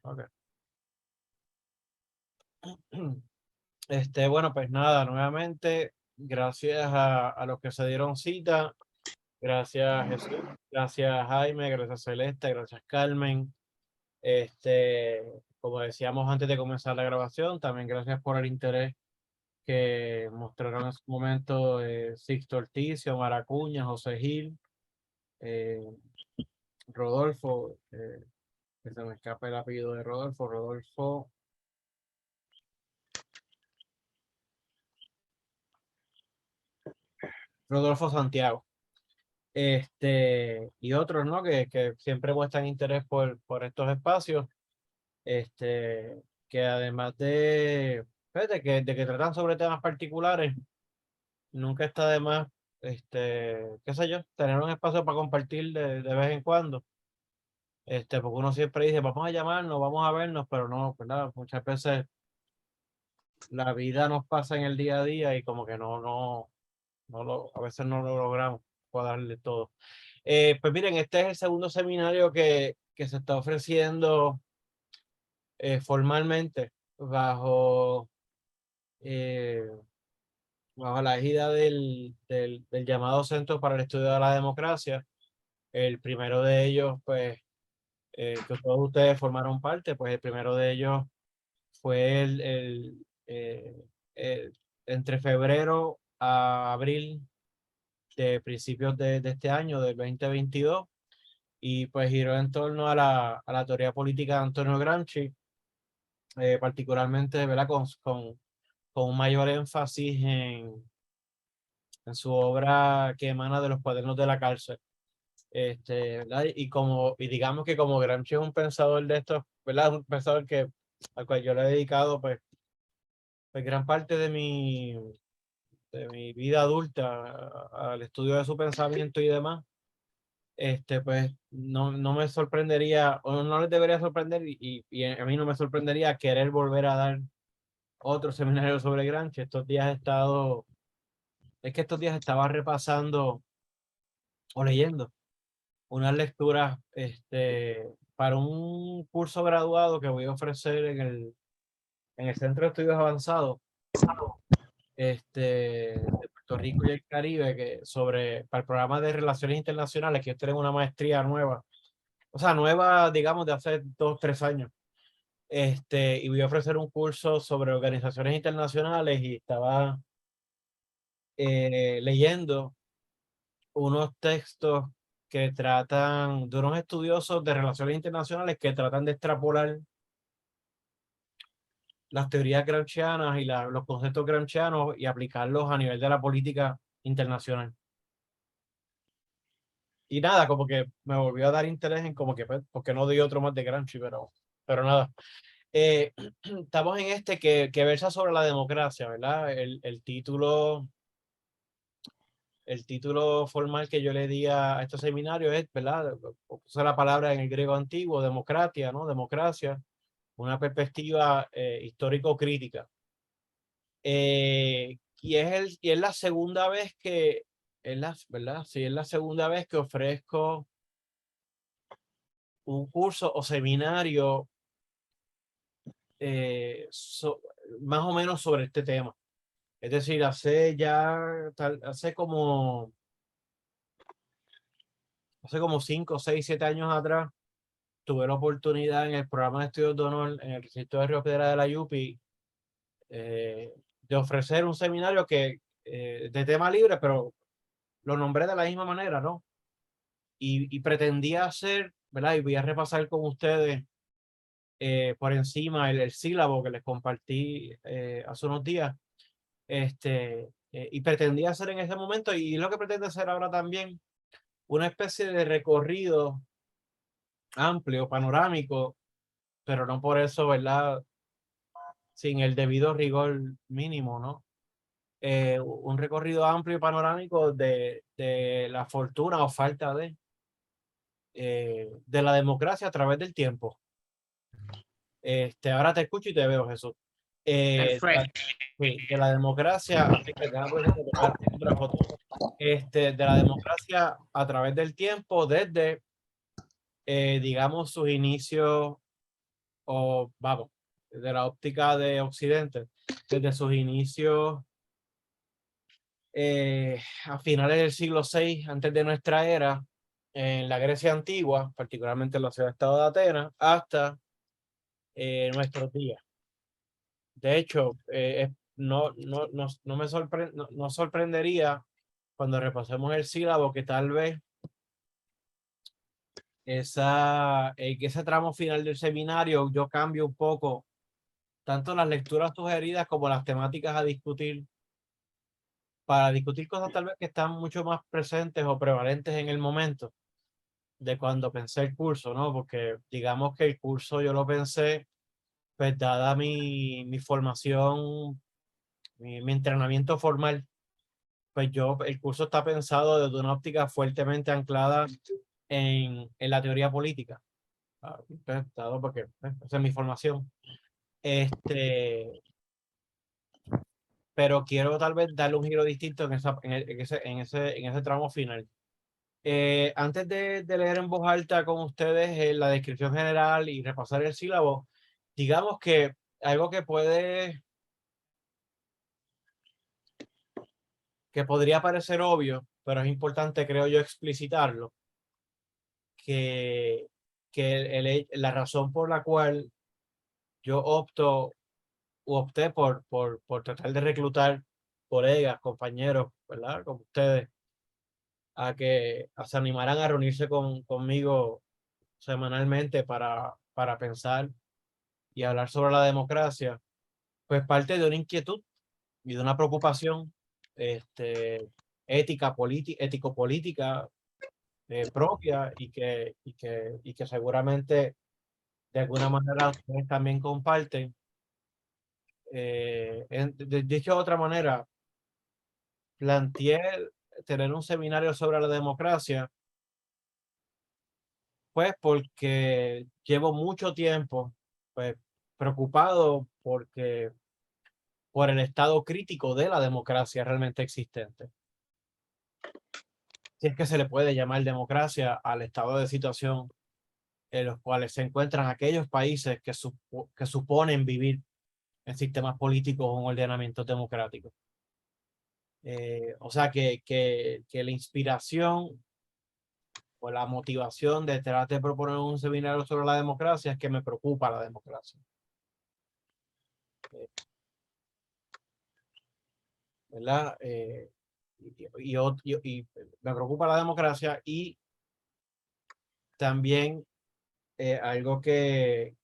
Okay. Bueno, pues nada, nuevamente, gracias a los que se dieron cita, gracias Jesús, gracias Jaime, gracias Celeste, gracias Carmen. Como decíamos antes de comenzar la grabación, también gracias por el interés que mostraron en su momento Sixto Ortiz, Maracuña, José Gil, eh, Rodolfo, que se me escapa el apellido de Rodolfo Santiago. Y otros, ¿no? Que siempre muestran interés por estos espacios, que además de que tratan sobre temas particulares, nunca está de más, qué sé yo, tener un espacio para compartir de vez en cuando, porque uno siempre dice, vamos a llamarnos, vamos a vernos, pero no, ¿verdad? Muchas veces la vida nos pasa en el día a día y como que a veces no lo logramos darle todo. Pues miren, este es el segundo seminario que se está ofreciendo formalmente bajo, eh, bajo la égida del llamado Centro para el Estudio de la Democracia. El primero de ellos, pues, que todos ustedes formaron parte, pues el primero de ellos fue entre febrero a abril de principios de este año, del 2022, y pues giró en torno a la teoría política de Antonio Gramsci, particularmente, ¿verdad? Con un mayor énfasis en su obra que emana de los cuadernos de la cárcel. ¿Verdad? Y digamos que como Gramsci es un pensador de estos, ¿verdad? Un pensador al cual yo le he dedicado pues gran parte de mi vida adulta al estudio de su pensamiento y demás. Pues no me sorprendería, o no les debería sorprender, y a mí no me sorprendería querer volver a dar otro seminario sobre Gramsci. Es que estos días estaba repasando o leyendo unas lecturas, para un curso graduado que voy a ofrecer en el Centro de Estudios Avanzados, de Puerto Rico y el Caribe, para el programa de Relaciones Internacionales, que yo tengo una maestría nueva, o sea, nueva, digamos, de hace 2, 3 años. Y voy a ofrecer un curso sobre organizaciones internacionales y estaba leyendo unos textos que tratan de unos estudiosos de relaciones internacionales que tratan de extrapolar las teorías gramscianas y los conceptos gramscianos y aplicarlos a nivel de la política internacional. Y nada, como que me volvió a dar interés en como que, pues, ¿por qué no doy otro más de Gramsci? Pero nada. Estamos en que versa sobre la democracia, ¿verdad? El título formal que yo le di a este seminario es, ¿verdad? Usa la palabra en el griego antiguo, democracia, ¿no? Democracia, una perspectiva histórico-crítica. Y es la segunda vez ¿verdad? Sí, es la segunda vez que ofrezco un curso o seminario eh, so- más o menos sobre este tema. Es decir, hace como 5, 6, 7 años atrás, tuve la oportunidad en el programa de estudios de honor en el recinto de Río Piedra de la UPI, de ofrecer un seminario de tema libre, pero lo nombré de la misma manera, ¿no? Y pretendía hacer, ¿verdad? Y voy a repasar con ustedes por encima el sílabo que les compartí hace unos días. Y pretendía hacer en ese momento, y lo que pretende hacer ahora también, una especie de recorrido amplio, panorámico, pero no por eso, ¿verdad? Sin el debido rigor mínimo, ¿no? Un recorrido amplio y panorámico de la fortuna o falta de la democracia a través del tiempo. Ahora te escucho y te veo, Jesús. Perfecto. De la democracia, así que déjame tomar otra foto. De la democracia a través del tiempo, desde, digamos, sus inicios o vamos, de la óptica de Occidente, desde sus inicios a finales del siglo VI antes de nuestra era, en la Grecia antigua, particularmente en la ciudad-estado de Atenas, hasta nuestros días. De hecho, no me no sorprendería cuando repasemos el sílabo que tal vez ese tramo final del seminario yo cambio un poco tanto las lecturas sugeridas como las temáticas a discutir, para discutir cosas tal vez que están mucho más presentes o prevalentes en el momento de cuando pensé el curso, ¿no? Porque digamos que el curso yo lo pensé, pues dada mi formación, mi entrenamiento formal, pues el curso está pensado desde una óptica fuertemente anclada en la teoría política. Pues, dado porque esa es mi formación. Pero quiero tal vez darle un giro distinto en ese tramo final. Antes de leer en voz alta con ustedes la descripción general y repasar el sílabo, digamos que algo que podría parecer obvio, pero es importante, creo yo, explicitarlo, que, la razón por la cual yo opté por tratar de reclutar colegas, compañeros, ¿verdad? Como ustedes, a que se animaran a reunirse conmigo semanalmente para pensar y hablar sobre la democracia, pues parte de una inquietud y de una preocupación ético-política propia y que seguramente de alguna manera ustedes también comparten. Dicho de otra manera, planteé tener un seminario sobre la democracia, pues porque llevo mucho tiempo pues, preocupado por el estado crítico de la democracia realmente existente. Si es que se le puede llamar democracia al estado de situación en los cuales se encuentran aquellos países que suponen vivir en sistemas políticos o en ordenamientos democráticos. O sea que la inspiración o la motivación detrás de proponer un seminario sobre la democracia es que me preocupa la democracia. ¿Verdad? Y me preocupa la democracia y también algo que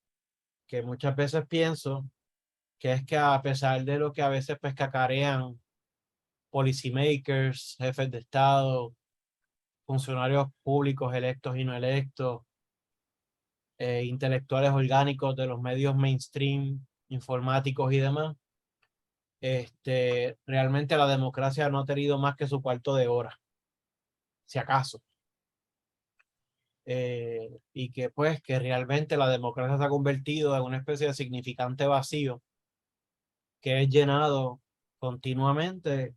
muchas veces pienso, que es que a pesar de lo que a veces pues cacarean policymakers, jefes de Estado, funcionarios públicos electos y no electos, intelectuales orgánicos de los medios mainstream, informáticos y demás, realmente la democracia no ha tenido más que su cuarto de hora, si acaso. Y que pues que realmente la democracia se ha convertido en una especie de significante vacío que es llenado continuamente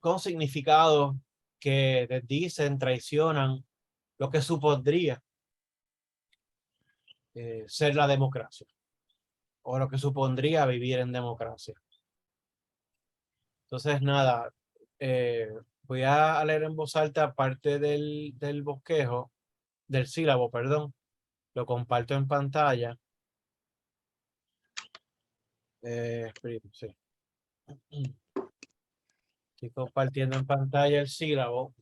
con significados que desdicen, traicionan lo que supondría ser la democracia o lo que supondría vivir en democracia. Entonces, nada, voy a leer en voz alta parte del bosquejo, del sílabo, perdón. Lo comparto en pantalla. Sí. Estoy compartiendo en pantalla el sílabo,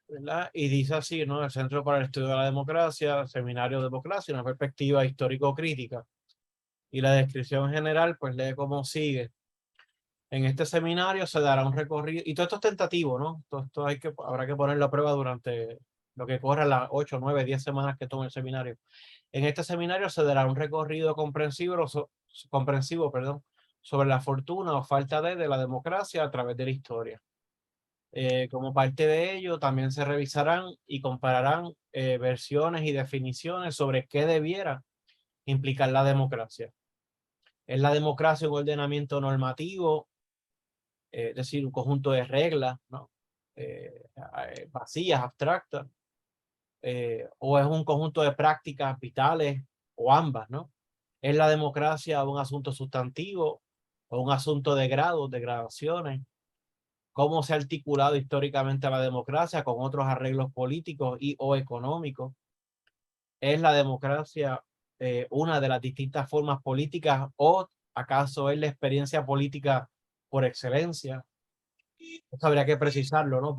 ¿verdad? Y dice así, ¿no? El Centro para el Estudio de la Democracia, Seminario de Democracia, una perspectiva histórico-crítica. Y la descripción general, pues lee como sigue. En este seminario se dará un recorrido, y todo esto es tentativo, ¿no? Todo esto habrá que ponerlo a prueba durante lo que corra las 8, 9, 10 semanas que tome el seminario. En este seminario se dará un recorrido comprensivo, perdón, sobre la fortuna o falta de la democracia a través de la historia. Como parte de ello, también se revisarán y compararán versiones y definiciones sobre qué debiera implicar la democracia. ¿Es la democracia un ordenamiento normativo? Es decir, un conjunto de reglas, ¿no? Vacías, abstractas, o es un conjunto de prácticas vitales o ambas, ¿no? ¿Es la democracia un asunto sustantivo o un asunto de grados, de gradaciones? ¿Cómo se ha articulado históricamente la democracia con otros arreglos políticos y o económicos? ¿Es la democracia una de las distintas formas políticas o acaso es la experiencia política por excelencia? Esto habría que precisarlo, ¿no?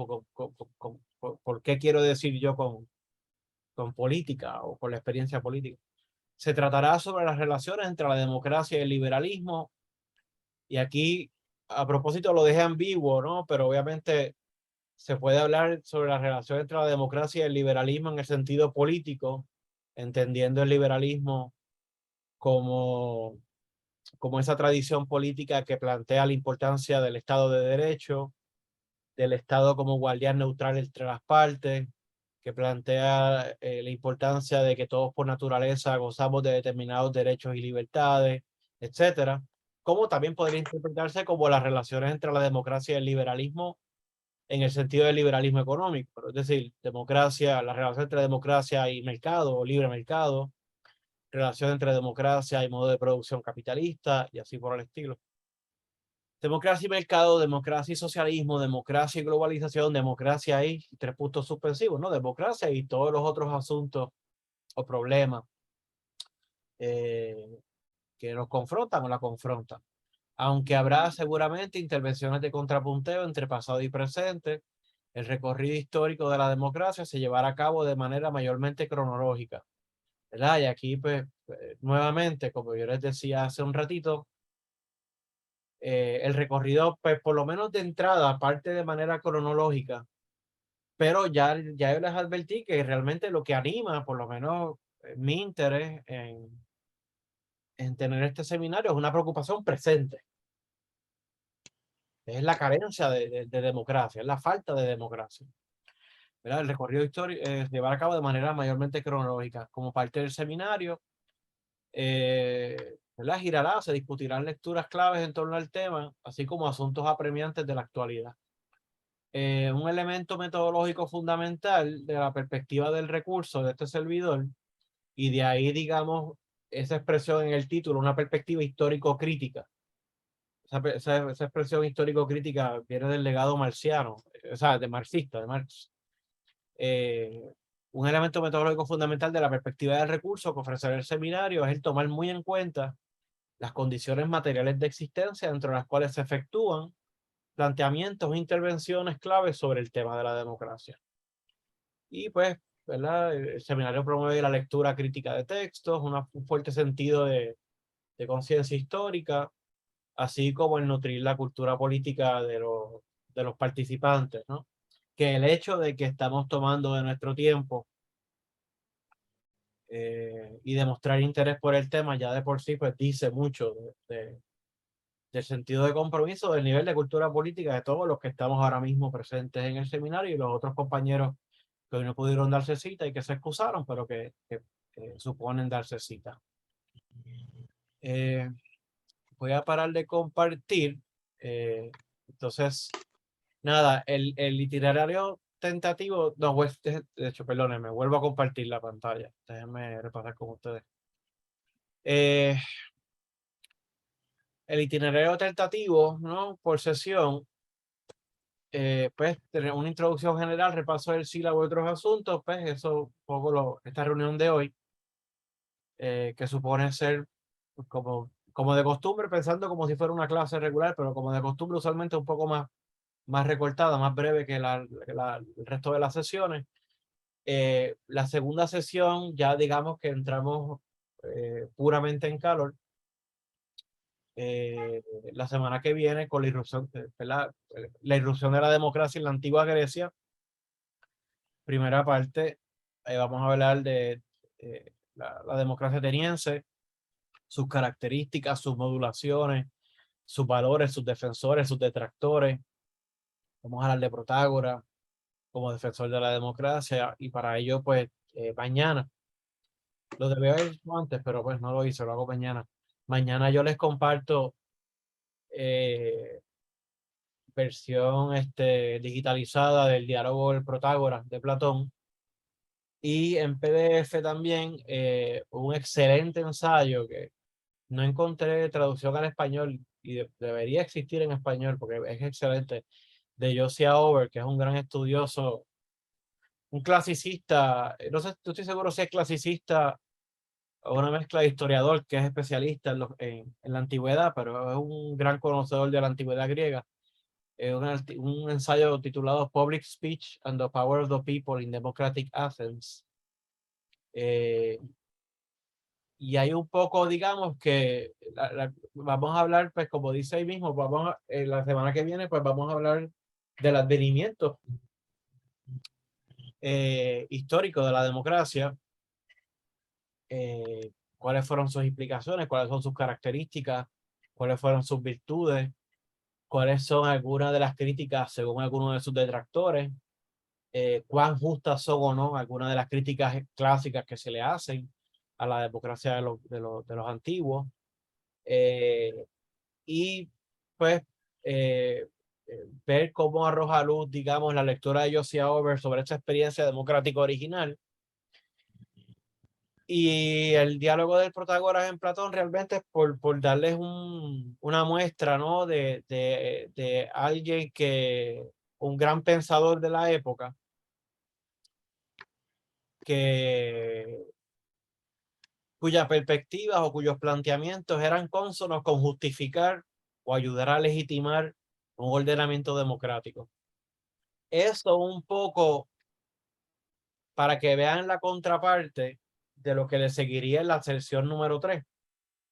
¿Por qué quiero decir yo con política o con la experiencia política? Se tratará sobre las relaciones entre la democracia y el liberalismo. Y aquí, a propósito, lo dejé ambiguo, ¿no? Pero obviamente se puede hablar sobre la relación entre la democracia y el liberalismo en el sentido político, entendiendo el liberalismo como, como esa tradición política que plantea la importancia del Estado de Derecho, del Estado como guardián neutral entre las partes, que plantea la importancia de que todos por naturaleza gozamos de determinados derechos y libertades, etcétera. Como también podría interpretarse como las relaciones entre la democracia y el liberalismo en el sentido del liberalismo económico, es decir, democracia, la relación entre democracia y mercado o libre mercado, relación entre democracia y modo de producción capitalista y así por el estilo. Democracia y mercado, democracia y socialismo, democracia y globalización, democracia y tres puntos suspensivos, ¿no? Democracia y todos los otros asuntos o problemas que nos confrontan o la confrontan. Aunque habrá seguramente intervenciones de contrapunteo entre pasado y presente, el recorrido histórico de la democracia se llevará a cabo de manera mayormente cronológica, ¿verdad? Y aquí, pues, nuevamente, como yo les decía hace un ratito, el recorrido, pues, por lo menos de entrada, parte de manera cronológica, pero ya yo les advertí que realmente lo que anima, por lo menos mi interés en tener este seminario, es una preocupación presente. Es la carencia de democracia, es la falta de democracia. ¿Verdad? El recorrido histórico se llevará a cabo de manera mayormente cronológica. Como parte del seminario, ¿verdad? Girará, se discutirán lecturas claves en torno al tema, así como asuntos apremiantes de la actualidad. Un elemento metodológico fundamental de la perspectiva del recurso de este servidor, y de ahí, digamos, esa expresión en el título, una perspectiva histórico-crítica. Esa expresión histórico-crítica viene del legado marxiano, o sea, de marxista, de Marx. Un elemento metodológico fundamental de la perspectiva del recurso que ofrecerá el seminario es el tomar muy en cuenta las condiciones materiales de existencia dentro de las cuales se efectúan planteamientos e intervenciones claves sobre el tema de la democracia. Y pues, ¿verdad? El seminario promueve la lectura crítica de textos, un fuerte sentido de conciencia histórica, así como el nutrir la cultura política de los participantes, ¿no? Que el hecho de que estamos tomando de nuestro tiempo y demostrar interés por el tema ya de por sí pues dice mucho del sentido de compromiso, del nivel de cultura política de todos los que estamos ahora mismo presentes en el seminario y los otros compañeros que hoy no pudieron darse cita y que se excusaron, pero que suponen darse cita. Voy a parar de compartir. Entonces, nada, el itinerario tentativo, no, pues, de hecho, perdónenme, vuelvo a compartir la pantalla. Déjenme repasar con ustedes. El itinerario tentativo, ¿no? Por sesión, pues, tener una introducción general, repaso del sílabo y otros asuntos, pues, eso, un poco esta reunión de hoy, que supone ser como de costumbre, pensando como si fuera una clase regular, pero como de costumbre, usualmente un poco más recortada, más breve que el resto de las sesiones. La segunda sesión, ya digamos que entramos puramente en calor. La semana que viene con la irrupción, la irrupción de la democracia en la antigua Grecia. Primera parte, vamos a hablar de la democracia ateniense, sus características, sus modulaciones, sus valores, sus defensores, sus detractores. Vamos a hablar de Protágoras como defensor de la democracia, y para ello, pues, mañana, lo debía haber hecho antes, pero pues no lo hice, lo hago mañana. Mañana yo les comparto versión digitalizada del diálogo del Protágoras de Platón, Y en PDF también un excelente ensayo que no encontré traducción al español y debería existir en español porque es excelente, de Josiah Over, que es un gran estudioso, un clasicista, no sé, no estoy seguro si es clasicista o una mezcla de historiador que es especialista en la antigüedad, pero es un gran conocedor de la antigüedad griega. Un ensayo titulado Public Speech and the Power of the People in Democratic Athens. Y hay un poco, digamos, que vamos a hablar, pues como dice ahí mismo, la semana que viene, pues vamos a hablar del advenimiento histórico de la democracia, cuáles fueron sus implicaciones, cuáles son sus características, cuáles fueron sus virtudes, cuáles son algunas de las críticas según algunos de sus detractores, cuán justas son o no algunas de las críticas clásicas que se le hacen a la democracia de los antiguos. Y pues ver cómo arroja luz, digamos, la lectura de Josiah Over sobre esta experiencia democrática original. Y el diálogo del Protágoras en Platón realmente es por darles una muestra, ¿no? De alguien un gran pensador de la época, cuyas perspectivas o cuyos planteamientos eran cónsonos con justificar o ayudar a legitimar un ordenamiento democrático. Eso un poco para que vean la contraparte de lo que le seguiría en la sección número 3,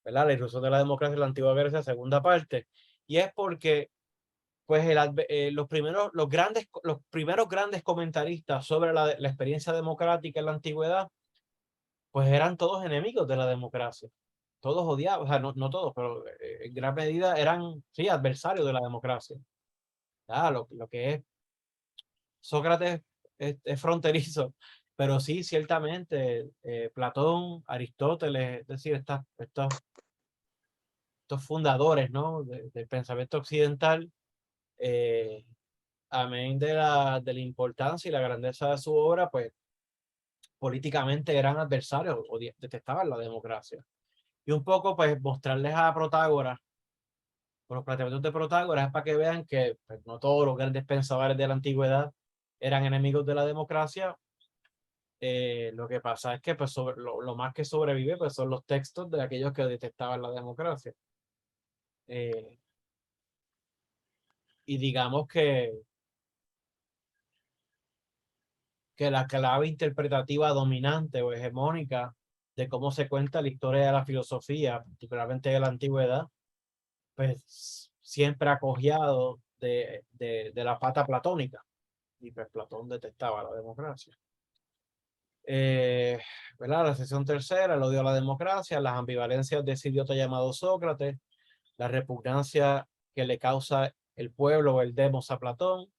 ¿verdad? La irrupción de la democracia en la antigua Grecia, segunda parte. Y es porque pues los primeros grandes comentaristas sobre la experiencia democrática en la antigüedad, pues eran todos enemigos de la democracia. Todos odiaban, o sea, no todos, pero en gran medida eran, sí, adversarios de la democracia. Lo que es Sócrates es fronterizo, pero sí, ciertamente, Platón, Aristóteles, es decir, estos fundadores, ¿no? del pensamiento occidental, amén de la importancia y la grandeza de su obra, pues políticamente eran adversarios o detestaban la democracia. Y un poco, pues, mostrarles a Protágoras, por los planteamientos de Protágoras, es para que vean que pues, no todos los grandes pensadores de la antigüedad eran enemigos de la democracia. Lo que pasa es que pues, lo más que sobrevive pues, son los textos de aquellos que detestaban la democracia. Y digamos que la clave interpretativa dominante o hegemónica de cómo se cuenta la historia de la filosofía, particularmente de la antigüedad, pues siempre acogiado de la pata platónica. Y pues Platón detestaba la democracia. ¿Verdad? La sección tercera, el odio a la democracia, las ambivalencias de ese idiota llamado Sócrates, la repugnancia que le causa el pueblo o el demos a Platón,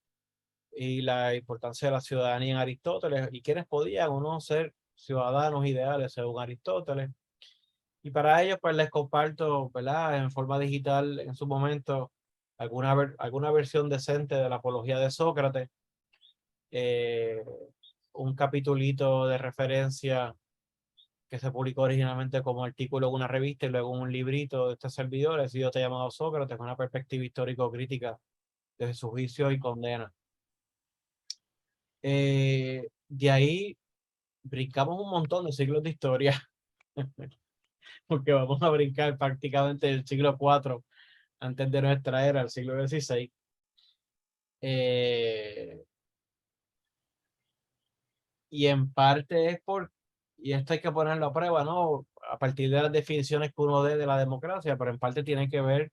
y la importancia de la ciudadanía en Aristóteles, y quienes podían o no ser ciudadanos ideales según Aristóteles. Y para ello, pues les comparto, ¿verdad? En forma digital, en su momento, alguna versión decente de la apología de Sócrates, eh, un capitulito de referencia que se publicó originalmente como artículo en una revista y luego un librito de este servidor, El idiota llamado Sócrates, con una perspectiva histórico-crítica desde su juicio y condena. De ahí brincamos un montón de siglos de historia, porque vamos a brincar prácticamente del siglo IV antes de nuestra era, el siglo XVI. Y en parte y esto hay que ponerlo a prueba, ¿no? A partir de las definiciones que uno dé de la democracia, pero en parte tiene que ver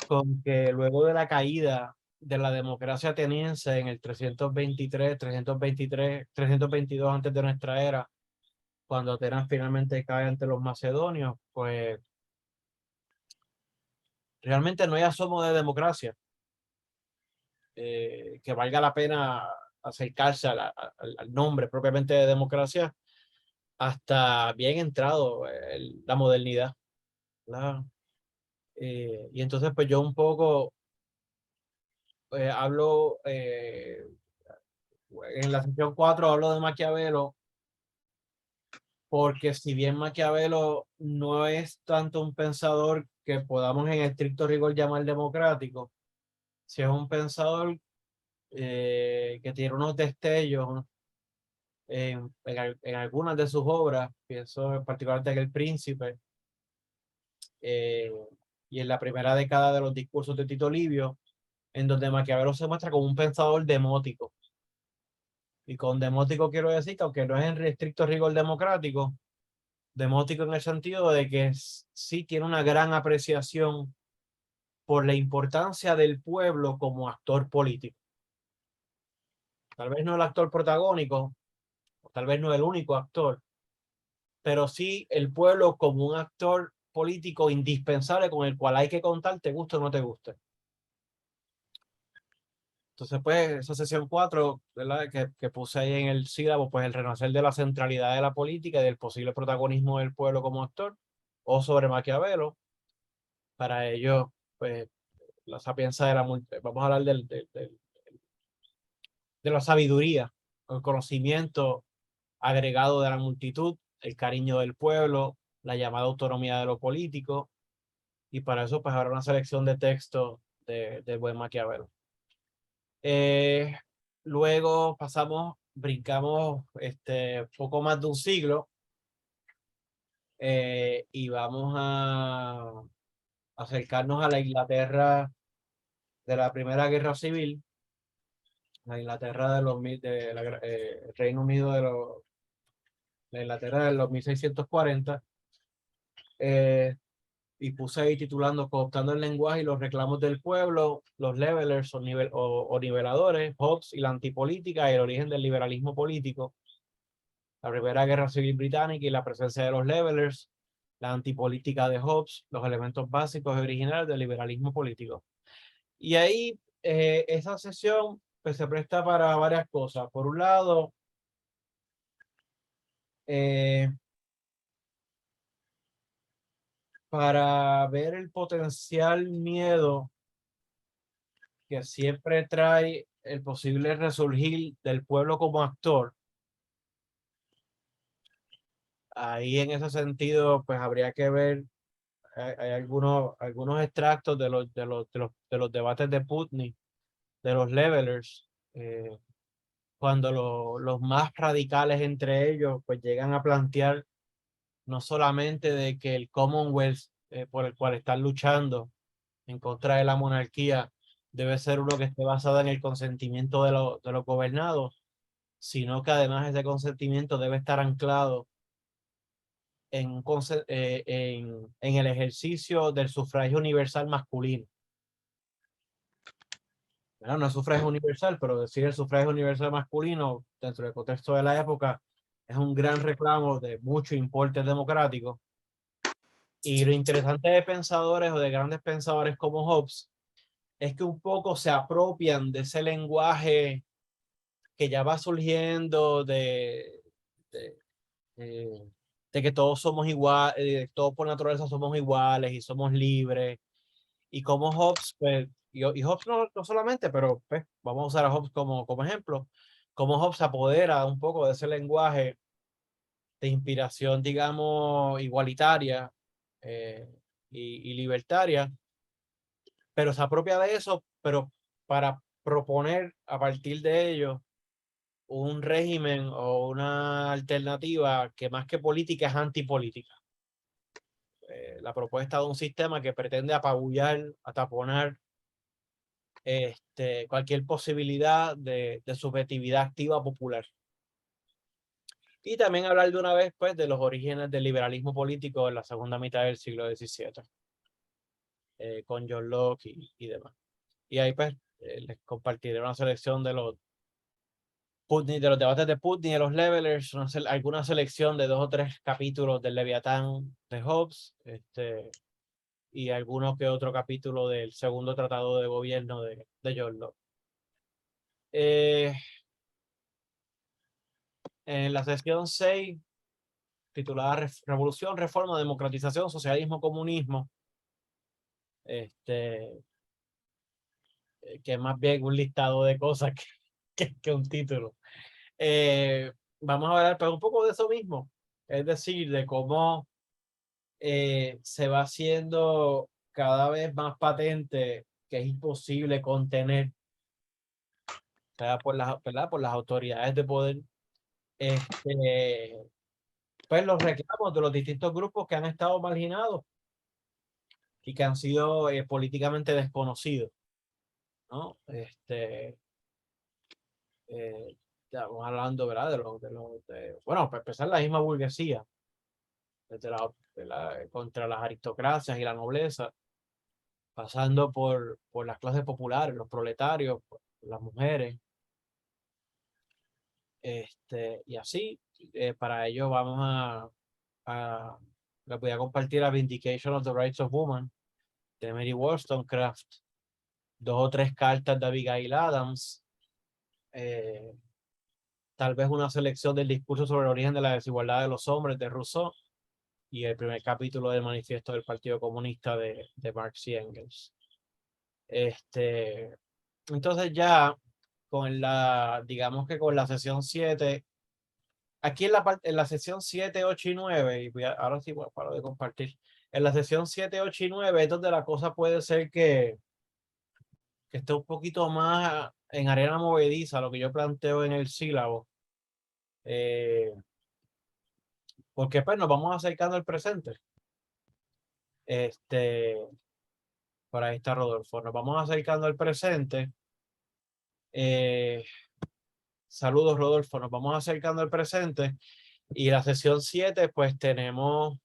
con que luego de la caída de la democracia ateniense en el 322 antes de nuestra era, cuando Atenas finalmente cae ante los macedonios, pues realmente no hay asomo de democracia que valga la pena acercarse al nombre propiamente de democracia hasta bien entrado la modernidad, ¿verdad? Y entonces pues yo un poco hablo En la sección 4 hablo de Maquiavelo, porque si bien Maquiavelo no es tanto un pensador que podamos en estricto rigor llamar democrático, si es un pensador que tiene unos destellos en algunas de sus obras, pienso particularmente en El Príncipe, eh, y en la primera década de los discursos de Tito Livio, en donde Maquiavelo se muestra como un pensador demótico. Y con demótico quiero decir que aunque no es en estricto rigor democrático, demótico en el sentido de que sí tiene una gran apreciación por la importancia del pueblo como actor político. Tal vez no el actor protagónico, o tal vez no el único actor, pero sí el pueblo como un actor político indispensable con el cual hay que contar, te guste o no te guste. Entonces, pues, esa sesión 4, ¿verdad? Que puse ahí en el sílabo, pues el renacer de la centralidad de la política y del posible protagonismo del pueblo como actor, o sobre Maquiavelo. Para ello, pues, la sapienza de la vamos a hablar de la sabiduría, el conocimiento agregado de la multitud, el cariño del pueblo, la llamada autonomía de lo político, y para eso, pues, habrá una selección de textos de buen Maquiavelo. Luego brincamos poco más de un siglo, y vamos a acercarnos a la Inglaterra de la Primera Guerra Civil, la Inglaterra de el Reino Unido la Inglaterra de los 1640, y puse ahí titulando Cooptando el lenguaje y los reclamos del pueblo, los levelers o niveladores, Hobbes y la antipolítica y el origen del liberalismo político, la Primera Guerra Civil Británica y la presencia de los levelers, la antipolítica de Hobbes, los elementos básicos y originales del liberalismo político. Y ahí esa sesión pues, se presta para varias cosas. Por un lado, para ver el potencial miedo que siempre trae el posible resurgir del pueblo como actor. Ahí en ese sentido, pues habría que ver, hay algunos extractos de los debates de Putney, de los levelers, cuando los más radicales entre ellos, pues llegan a plantear no solamente de que el Commonwealth por el cual están luchando en contra de la monarquía debe ser uno que esté basado en el consentimiento de los gobernados, sino que además ese consentimiento debe estar anclado en el ejercicio del sufragio universal masculino. Bueno, no es sufragio universal, pero decir el sufragio universal masculino dentro del contexto de la época es un gran reclamo de mucho importe democrático. Y lo interesante de pensadores o de grandes pensadores como Hobbes es que un poco se apropian de ese lenguaje que ya va surgiendo de, de que todos somos iguales, todos por naturaleza somos iguales y somos libres. Y como Hobbes, pues, y Hobbes no solamente, pero pues, vamos a usar a Hobbes como ejemplo, como Hobbes se apodera un poco de ese lenguaje de inspiración, digamos, igualitaria y libertaria, pero se apropia de eso, pero para proponer a partir de ello un régimen o una alternativa que más que política es antipolítica. La propuesta de un sistema que pretende apabullar, ataponar cualquier posibilidad de subjetividad activa popular. Y también hablar de una vez pues, de los orígenes del liberalismo político en la segunda mitad del siglo XVII, con John Locke y demás. Y ahí pues les compartiré una selección de los debates de Putney, de los levelers, alguna selección de 2 o 3 capítulos del Leviatán de Hobbes, y alguno que otro capítulo del segundo tratado de gobierno de John Locke. En la sección 6, titulada Revolución, Reforma, Democratización, Socialismo, Comunismo, que es más bien un listado de cosas que un título. Vamos a hablar pero un poco de eso mismo, es decir, de cómo se va haciendo cada vez más patente que es imposible contener, ¿verdad? Por las autoridades de poder, pues los reclamos de los distintos grupos que han estado marginados y que han sido políticamente desconocidos, ¿no? Estamos hablando, ¿verdad? Bueno, para empezar, la misma burguesía, contra las aristocracias y la nobleza, pasando por las clases populares, los proletarios, las mujeres, y así. Para ello vamos les voy a compartir a Vindication of the Rights of Women de Mary Wollstonecraft, 2 o 3 cartas de Abigail Adams, tal vez una selección del discurso sobre el origen de la desigualdad de los hombres de Rousseau y el primer capítulo del manifiesto del Partido Comunista de Marx y Engels. Entonces ya digamos que con la sesión 7, aquí en la sesión 7, 8 y 9, y ahora sí paro de compartir, en la sesión 7, 8 y 9 es donde la cosa puede ser que esté un poquito más en arena movediza, lo que yo planteo en el sílabo, porque pues nos vamos acercando al presente. Por ahí está Rodolfo, nos vamos acercando al presente. Saludos, Rodolfo, nos vamos acercando al presente y la sesión 7 pues tenemos,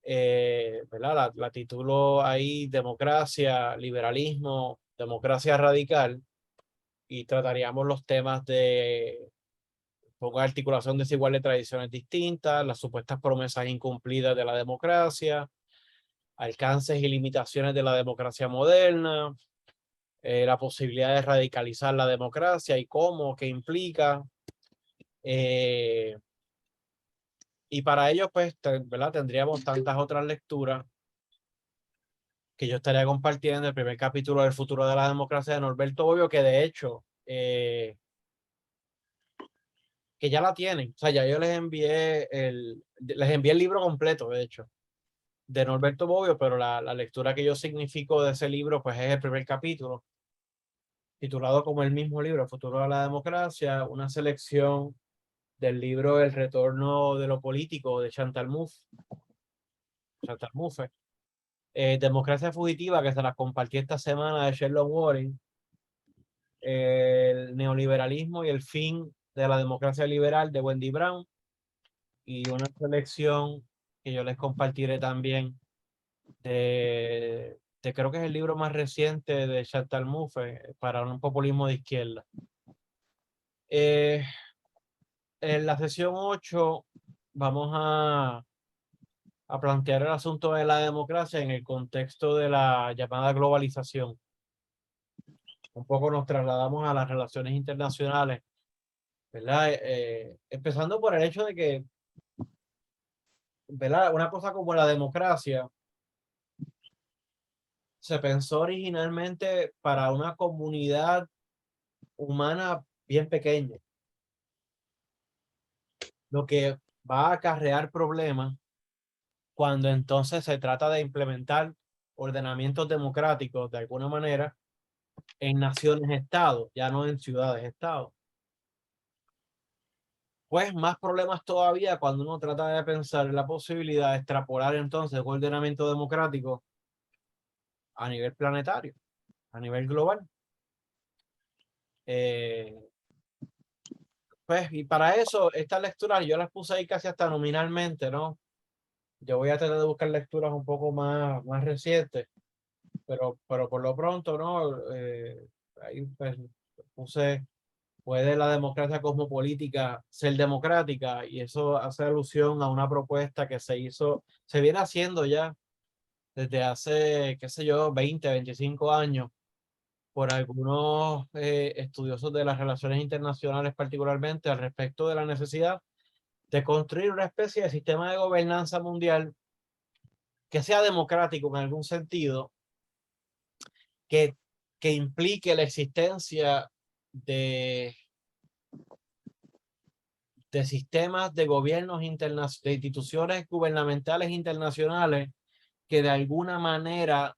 ¿verdad? La titulo ahí democracia, liberalismo, democracia radical, y trataríamos los temas de poca articulación desigual de tradiciones distintas, las supuestas promesas incumplidas de la democracia, alcances y limitaciones de la democracia moderna, la posibilidad de radicalizar la democracia y cómo, qué implica. Y para ello, pues, ¿verdad? Tendríamos tantas otras lecturas que yo estaría compartiendo en el primer capítulo del Futuro de la Democracia de Norberto Bobbio, que de hecho, que ya la tienen. O sea, ya yo les envié el libro completo, de hecho, de Norberto Bobbio, pero la lectura que yo significo de ese libro, pues es el primer capítulo, titulado como el mismo libro, Futuro de la Democracia, una selección del libro El retorno de lo político de Chantal Mouffe. Democracia fugitiva, que se las compartí esta semana, de Sherlock Warren, el neoliberalismo y el fin de la democracia liberal, de Wendy Brown, y una selección que yo les compartiré también creo que es el libro más reciente de Chantal Mouffe, para un populismo de izquierda. En la sesión 8 vamos a plantear el asunto de la democracia en el contexto de la llamada globalización. Un poco nos trasladamos a las relaciones internacionales, ¿verdad? Empezando por el hecho de que, ¿verdad? Una cosa como la democracia se pensó originalmente para una comunidad humana bien pequeña, lo que va a acarrear problemas cuando entonces se trata de implementar ordenamientos democráticos de alguna manera en naciones-estados, ya no en ciudades-estados. Pues más problemas todavía cuando uno trata de pensar en la posibilidad de extrapolar entonces un ordenamiento democrático a nivel planetario, a nivel global. Pues, y para eso, estas lecturas yo las puse ahí casi hasta nominalmente, ¿no? Yo voy a tratar de buscar lecturas un poco más recientes, pero por lo pronto, ¿no? Ahí pues puse, ¿puede la democracia cosmopolítica ser democrática? Y eso hace alusión a una propuesta que se viene haciendo ya desde hace, qué sé yo, 20, 25 años, por algunos estudiosos de las relaciones internacionales particularmente, al respecto de la necesidad de construir una especie de sistema de gobernanza mundial que sea democrático en algún sentido, que implique la existencia de sistemas de gobiernos internacionales, de instituciones gubernamentales internacionales que de alguna manera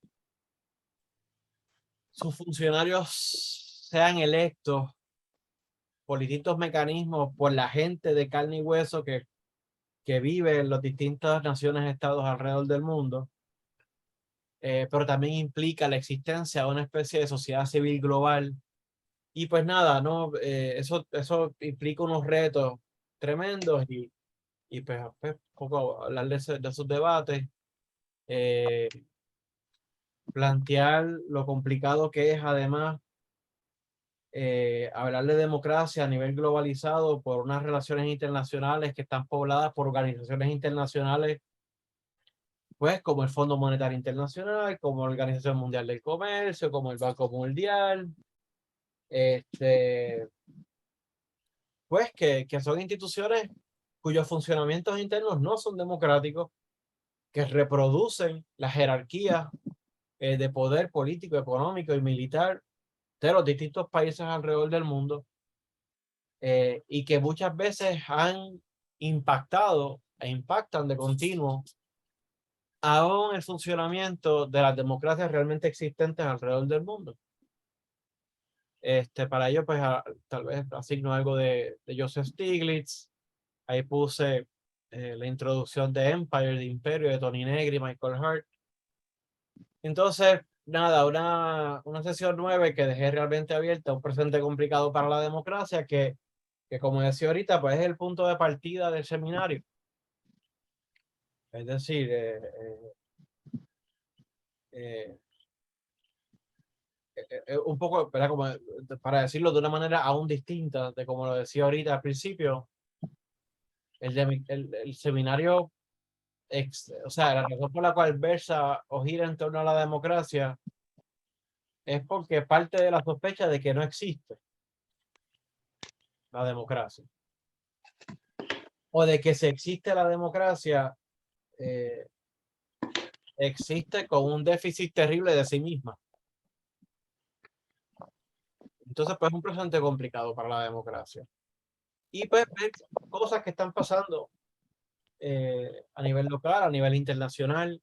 sus funcionarios sean electos por distintos mecanismos por la gente de carne y hueso que vive en las distintas naciones, estados alrededor del mundo, pero también implica la existencia de una especie de sociedad civil global. Y pues nada, ¿no? Eso implica unos retos tremendos y pues poco hablar de esos debates, plantear lo complicado que es además hablar de democracia a nivel globalizado por unas relaciones internacionales que están pobladas por organizaciones internacionales, pues como el Fondo Monetario Internacional, como la Organización Mundial del Comercio, como el Banco Mundial, pues que son instituciones cuyos funcionamientos internos no son democráticos, que reproducen la jerarquía de poder político, económico y militar de los distintos países alrededor del mundo, y que muchas veces han impactado e impactan de continuo aún el funcionamiento de las democracias realmente existentes alrededor del mundo. Para ello, pues tal vez asigno algo de Joseph Stiglitz. Ahí puse la introducción de Empire, de Imperio, de Tony Negri, Michael Hart. Entonces, nada, una sesión 9 que dejé realmente abierta, un presente complicado para la democracia, que como decía ahorita, pues es el punto de partida del seminario. Es decir, un poco, ¿verdad? Como, para decirlo de una manera aún distinta de como lo decía ahorita al principio, el seminario, o sea, la razón por la cual versa o gira en torno a la democracia es porque parte de la sospecha de que no existe la democracia, o de que si existe la democracia, existe con un déficit terrible de sí misma. Entonces, pues es un presente complicado para la democracia. Y pues ver cosas que están pasando a nivel local, a nivel internacional,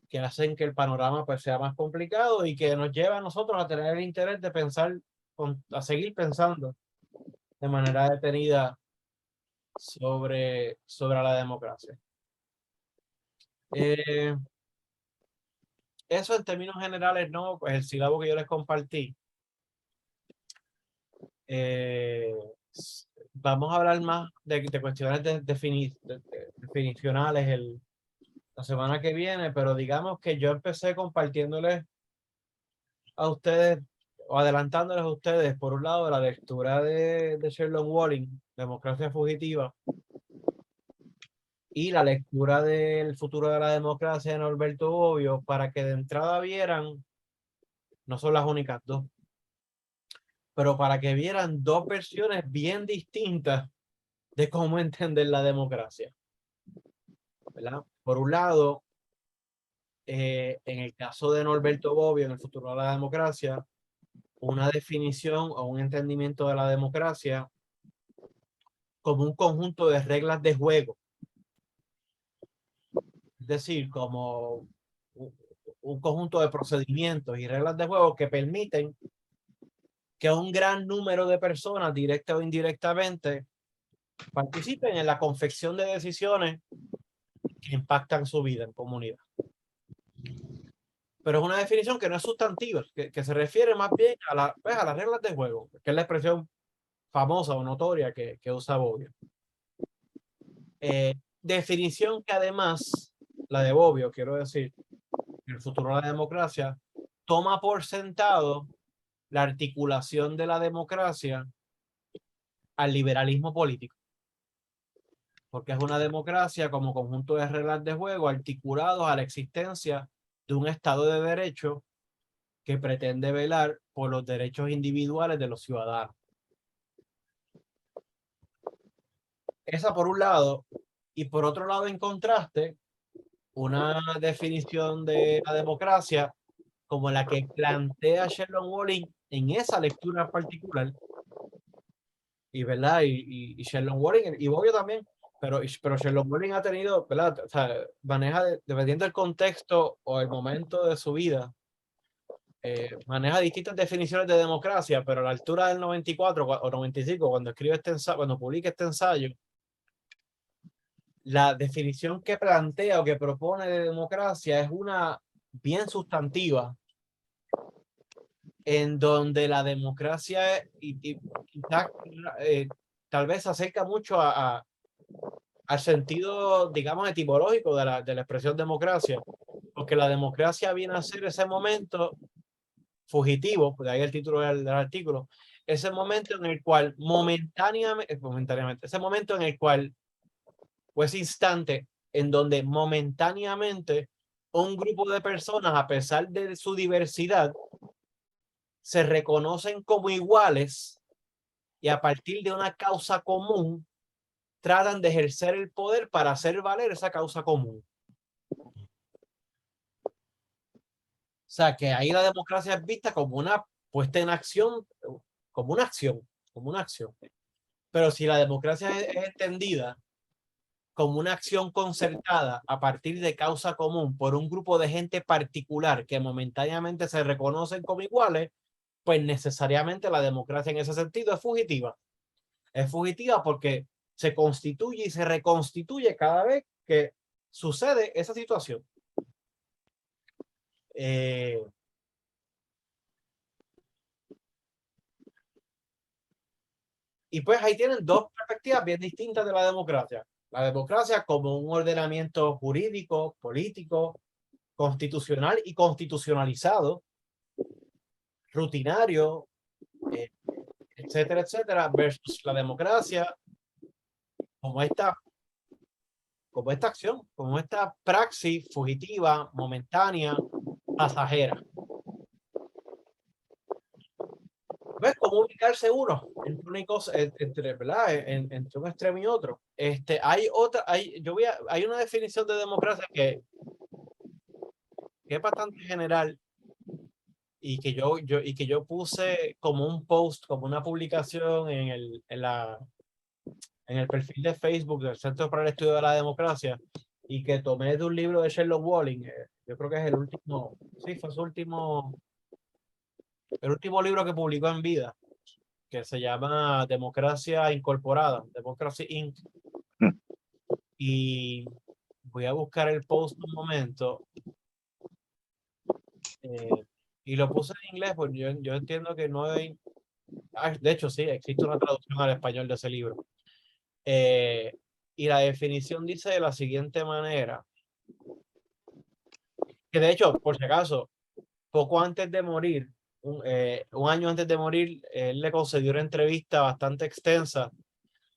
que hacen que el panorama pues sea más complicado y que nos lleva a nosotros a tener el interés de pensar, a seguir pensando de manera detenida sobre la democracia. Eso en términos generales, ¿no? Pues el sílabo que yo les compartí. Vamos a hablar más de cuestiones definicionales la semana que viene, pero digamos que yo empecé compartiéndoles a ustedes o adelantándoles a ustedes, por un lado, la lectura de Sherlock Walling, Democracia Fugitiva, y la lectura del Futuro de la Democracia de Norberto Bobbio, para que de entrada vieran, no son las únicas dos, pero para que vieran dos versiones bien distintas de cómo entender la democracia, ¿verdad? Por un lado, en el caso de Norberto Bobbio, en el Futuro de la Democracia, una definición o un entendimiento de la democracia como un conjunto de reglas de juego. Es decir, como un conjunto de procedimientos y reglas de juego que permiten que un gran número de personas, directa o indirectamente, participen en la confección de decisiones que impactan su vida en comunidad. Pero es una definición que no es sustantiva, que se refiere más bien a las reglas de juego, que es la expresión famosa o notoria que usa Bobbio. Definición que además, la de Bobbio, quiero decir, el futuro de la democracia, toma por sentado la articulación de la democracia al liberalismo político. Porque es una democracia como conjunto de reglas de juego articulados a la existencia de un Estado de Derecho que pretende velar por los derechos individuales de los ciudadanos. Esa por un lado, y por otro lado, en contraste, una definición de la democracia como la que plantea Sherlock Walling en esa lectura particular, y verdad, y Sherlock Warren, y Bobbio también, pero Sherlock Warren ha tenido, ¿verdad? O sea, maneja, dependiendo del contexto o el momento de su vida, maneja distintas definiciones de democracia, pero a la altura del 94 o 95, cuando escribe este ensayo, cuando publica este ensayo, la definición que plantea o que propone de democracia es una bien sustantiva, en donde la democracia tal vez se acerca mucho al sentido, digamos, etimológico de la expresión democracia, porque la democracia viene a ser ese momento fugitivo, de ahí el título del artículo, ese momento en el cual momentáneamente, ese momento en el cual, o ese instante en donde momentáneamente un grupo de personas, a pesar de su diversidad, se reconocen como iguales y a partir de una causa común tratan de ejercer el poder para hacer valer esa causa común. O sea, que ahí la democracia es vista como una puesta en acción, como una acción, como una acción. Pero si la democracia es entendida como una acción concertada a partir de causa común por un grupo de gente particular que momentáneamente se reconocen como iguales, pues necesariamente la democracia en ese sentido es fugitiva. Es fugitiva porque se constituye y se reconstituye cada vez que sucede esa situación. Y pues ahí tienen dos perspectivas bien distintas de la democracia. La democracia como un ordenamiento jurídico, político, constitucional y constitucionalizado, rutinario, etcétera, etcétera, versus la democracia como esta acción, como esta praxis fugitiva, momentánea, pasajera. ¿Ves cómo ubicarse uno entre una cosa, entre, ¿verdad? Entre un extremo y otro? Hay una definición de democracia que es bastante general y que yo puse como un post, como una publicación en el perfil de Facebook del Centro para el Estudio de la Democracia, y que tomé de un libro de Sherlock Walling. Yo creo que es el último, sí, fue el último libro que publicó en vida, que se llama Democracia Incorporada, Democracy Inc. Y voy a buscar el post un momento. Y lo puse en inglés, porque yo entiendo que no hay... de hecho, sí, existe una traducción al español de ese libro. Y la definición dice de la siguiente manera, que de hecho, por si acaso, poco antes de morir, un año antes de morir, él le concedió una entrevista bastante extensa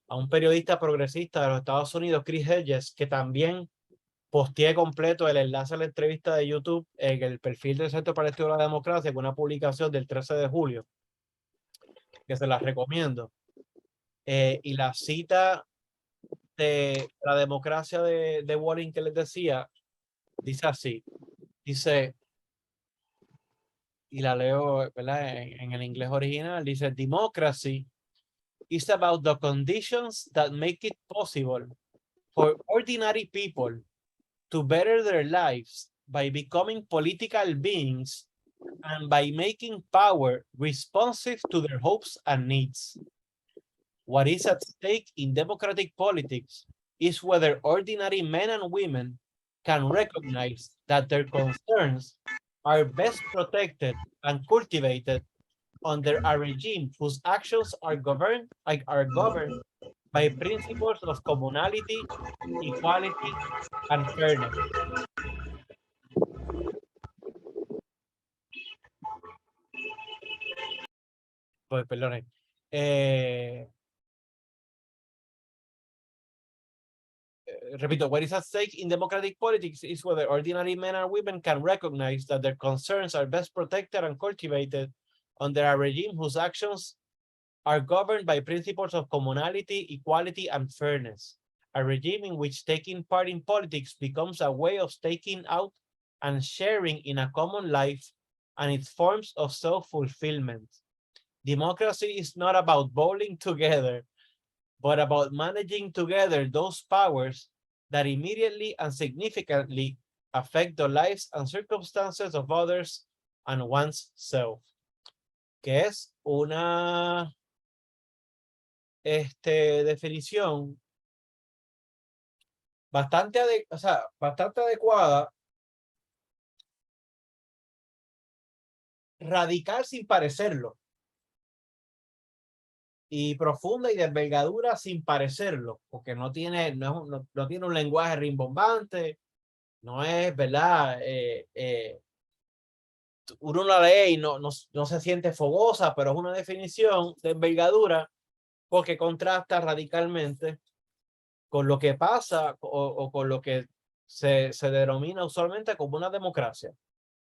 a un periodista progresista de los Estados Unidos, Chris Hedges, que también posteé completo el enlace a la entrevista de YouTube en el perfil del Centro para el Estudio de la Democracia, con una publicación del 13 de julio, que se las recomiendo. Y la cita de la democracia de Warren que les decía, dice así, dice, y la leo, ¿verdad? En el inglés original, dice: democracy is about the conditions that make it possible for ordinary people to better their lives by becoming political beings and by making power responsive to their hopes and needs. What is at stake in democratic politics is whether ordinary men and women can recognize that their concerns are best protected and cultivated under a regime whose actions are governed by principles of commonality, equality, and fairness. Pues perdone. Repito, what is at stake in democratic politics is whether ordinary men and women can recognize that their concerns are best protected and cultivated under a regime whose actions are governed by principles of commonality, equality, and fairness. A regime in which taking part in politics becomes a way of staking out and sharing in a common life and its forms of self-fulfillment. democracy is not about bowling together, but about managing together those powers that immediately and significantly affect the lives and circumstances of others and one's self. Que es una definición bastante, bastante adecuada, radical sin parecerlo, y profunda y de envergadura sin parecerlo, porque no tiene, no tiene un lenguaje rimbombante, no es, ¿verdad? Uno la lee y no se siente fogosa, pero es una definición de envergadura porque contrasta radicalmente con lo que pasa o con lo que se denomina usualmente como una democracia.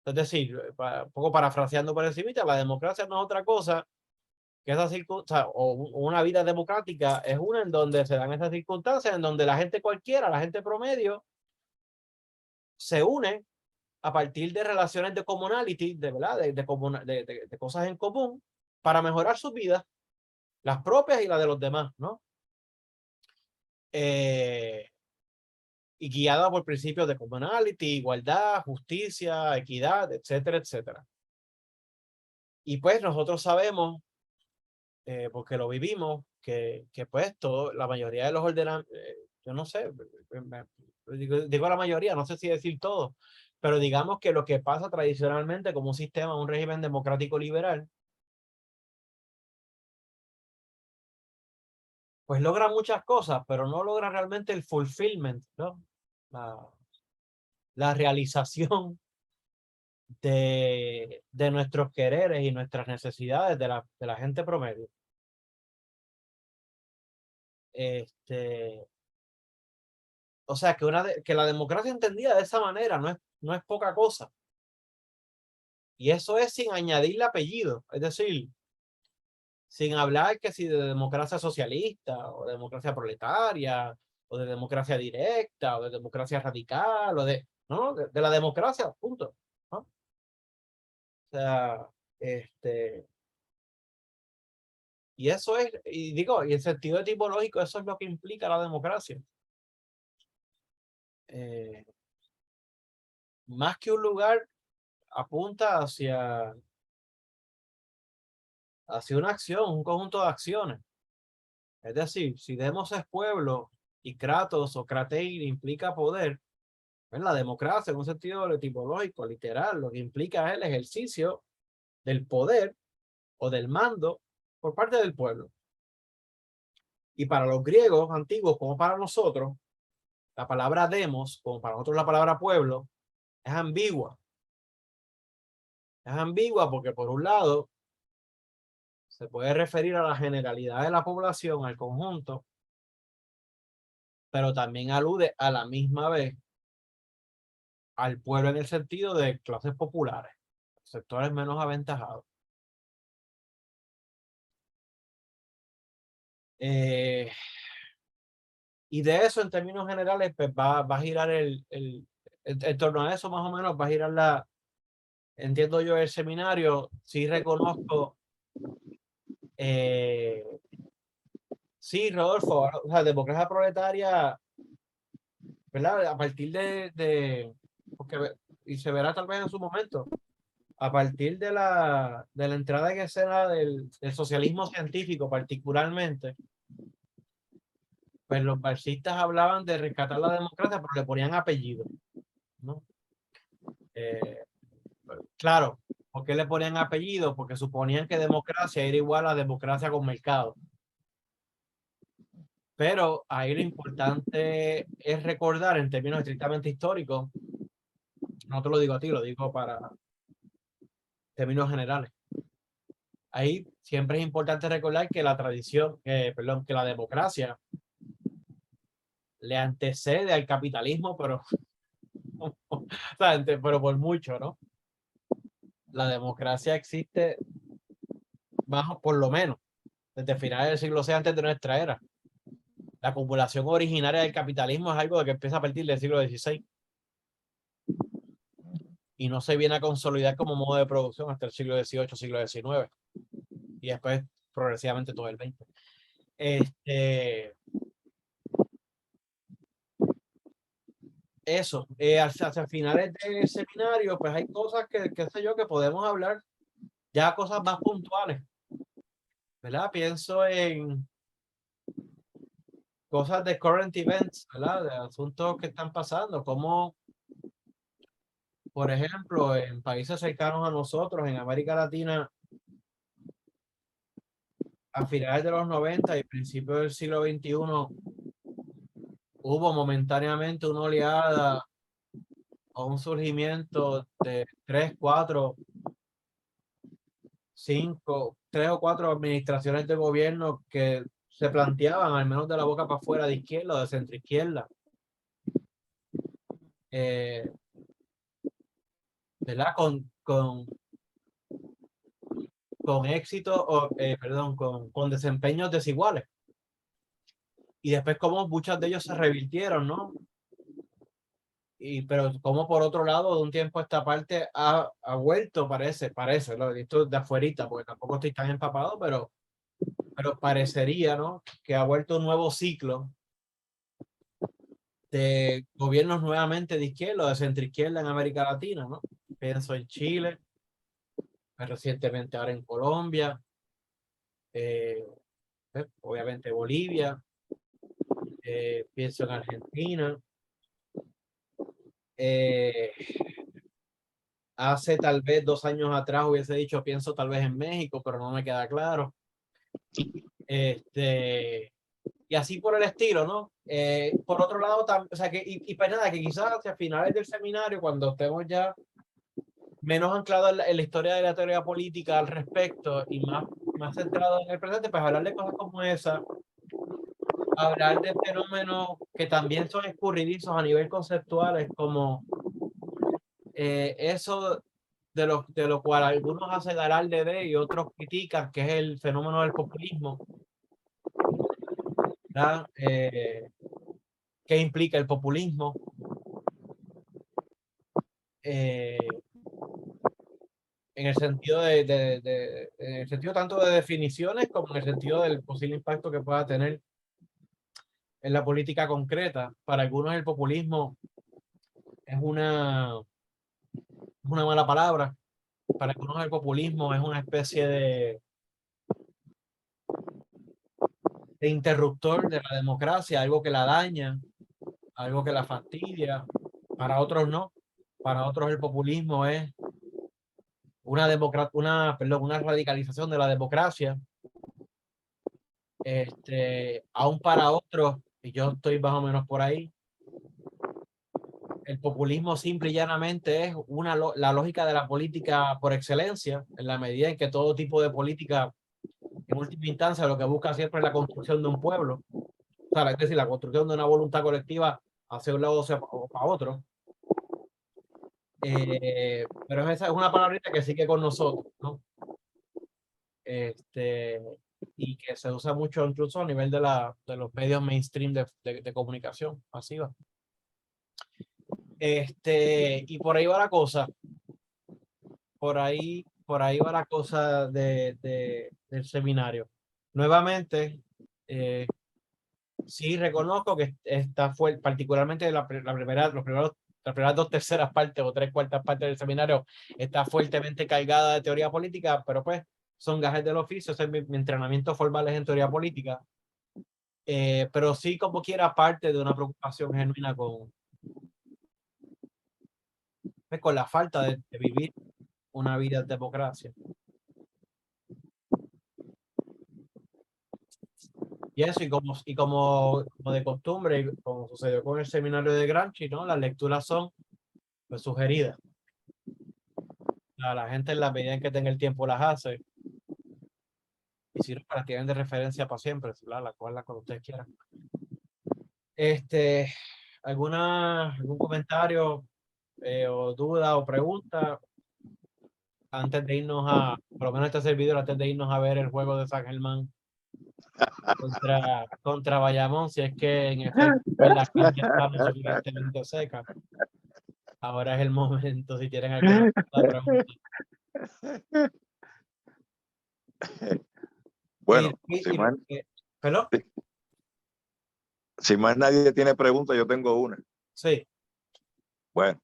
Es decir, un poco parafraseando por encima, la democracia no es otra cosa que esa circunstancia, o una vida democrática es una en donde se dan esas circunstancias, en donde la gente cualquiera, la gente promedio, se une a partir de relaciones de commonality, de verdad, de cosas en común, para mejorar sus vidas, las propias y las de los demás, ¿no? Y guiada por principios de commonality, igualdad, justicia, equidad, etcétera, etcétera. Y pues nosotros sabemos, porque lo vivimos, que pues la mayoría de los ordenamientos, yo no sé, digo la mayoría, no sé si decir todo, pero digamos que lo que pasa tradicionalmente como un sistema, un régimen democrático liberal, pues logra muchas cosas, pero no logra realmente el fulfillment, ¿no? La realización de nuestros quereres y nuestras necesidades de la gente promedio. O sea, que la democracia entendida de esa manera no es poca cosa. Y eso es sin añadirle apellido, es decir, sin hablar que si de democracia socialista o de democracia proletaria o de democracia directa o de democracia radical o no, de la democracia, punto, ¿no? O sea, y eso es, y digo, y en sentido etimológico, eso es lo que implica la democracia. Más que un lugar, apunta hacia una acción, un conjunto de acciones. Es decir, si Demos es pueblo y Kratos o Kratein implica poder, en la democracia, en un sentido etimológico, literal, lo que implica es el ejercicio del poder o del mando por parte del pueblo. Y para los griegos antiguos, como para nosotros, la palabra demos, como para nosotros la palabra pueblo, es ambigua. Es ambigua porque, por un lado, se puede referir a la generalidad de la población, al conjunto, pero también alude a la misma vez al pueblo en el sentido de clases populares, sectores menos aventajados. Y de eso, en términos generales, pues va a girar en torno a eso, más o menos, va a girar entiendo yo, el seminario. Sí reconozco, sí, Rodolfo, o sea, democracia proletaria, ¿verdad? A partir porque, y se verá tal vez en su momento, a partir de la entrada en escena del socialismo científico particularmente, pues los marxistas hablaban de rescatar la democracia porque le ponían apellido, ¿no? Claro, ¿por qué le ponían apellido? Porque suponían que democracia era igual a democracia con mercado. Pero ahí lo importante es recordar en términos estrictamente históricos, no te lo digo a ti, lo digo para términos generales. Ahí siempre es importante recordar que la tradición, perdón, que la democracia le antecede al capitalismo, pero, pero por mucho, ¿no? La democracia existe bajo, por lo menos, desde finales del siglo VI antes de nuestra era. La acumulación originaria del capitalismo es algo que empieza a partir del siglo XVI y no se viene a consolidar como modo de producción hasta el siglo XVIII, siglo XIX. y después progresivamente todo el 20. Eso, hacia finales del seminario, pues hay cosas que sé yo, que podemos hablar, ya cosas más puntuales, ¿verdad? Pienso en cosas de current events, ¿verdad? De asuntos que están pasando, como, por ejemplo, en países cercanos a nosotros, en América Latina, a finales de los 90 y principios del siglo XXI, hubo momentáneamente una oleada o un surgimiento de 3 o 4 administraciones de gobierno que se planteaban, al menos de la boca para afuera, de izquierda o de centroizquierda. ¿Verdad? Con éxito, perdón, con desempeños desiguales. Y después como muchos de ellos se revirtieron, ¿no? Pero como por otro lado, de un tiempo a esta parte ha vuelto, parece, lo he visto de afuerita, porque tampoco estoy tan empapado, pero parecería, ¿no? Que ha vuelto un nuevo ciclo de gobiernos nuevamente de izquierda o de centroizquierda en América Latina, ¿no? Pienso en Chile, recientemente ahora en Colombia, obviamente Bolivia, pienso en Argentina. Hace tal vez 2 años atrás hubiese dicho, pienso tal vez en México, pero no me queda claro. Y así por el estilo, ¿no? Por otro lado, o sea, y pues nada, que quizás hacia finales del seminario, cuando estemos ya menos anclados en la historia de la teoría política al respecto y más centrados en el presente, pues hablar de cosas como esa, hablar de fenómenos que también son escurridizos a nivel conceptual, como eso de lo cual algunos hacen alarde de y otros critican, que es el fenómeno del populismo. ¿Qué implica el populismo? En el sentido en el sentido tanto de definiciones como en el sentido del posible impacto que pueda tener en la política concreta. Para algunos el populismo es una mala palabra. Para algunos el populismo es una especie de interruptor de la democracia, algo que la daña, algo que la fastidia. Para otros no. Para otros el populismo es una radicalización de la democracia. Aún para otros, y yo estoy más o menos por ahí, el populismo simple y llanamente es la lógica de la política por excelencia, en la medida en que todo tipo de política, en última instancia, lo que busca siempre es la construcción de un pueblo, o sea, es decir, la construcción de una voluntad colectiva hacia un lado o para otro. Pero esa es una palabrita que sigue con nosotros, ¿no? Y que se usa mucho incluso a nivel de los medios mainstream de comunicación masiva. Y por ahí va la cosa. Por ahí va la cosa del seminario. Nuevamente, sí reconozco que esta fue particularmente las primeras 2/3 partes o 3/4 partes del seminario está fuertemente cargada de teoría política, pero pues son gajes del oficio, ese es mi entrenamiento formal es en teoría política. Pero sí, como quiera, parte de una preocupación genuina con la falta de vivir una vida de democracia. Y eso, y como de costumbre, como sucedió con el seminario de Gramsci, ¿no? Las lecturas son pues, sugeridas. La gente en la medida en que tenga el tiempo las hace. Y si no, las tienen de referencia para siempre, la cual cuando ustedes quieran. ¿Algún comentario o duda o pregunta antes de irnos por lo menos este servidor, antes de irnos a ver el juego de San Germán contra Bayamón, si es que en efecto las canchas están lo suficientemente secas? Ahora es el momento, si tienen alguna pregunta. Bueno, ¿Perdón? Si más nadie tiene preguntas, yo tengo una. Sí. Bueno,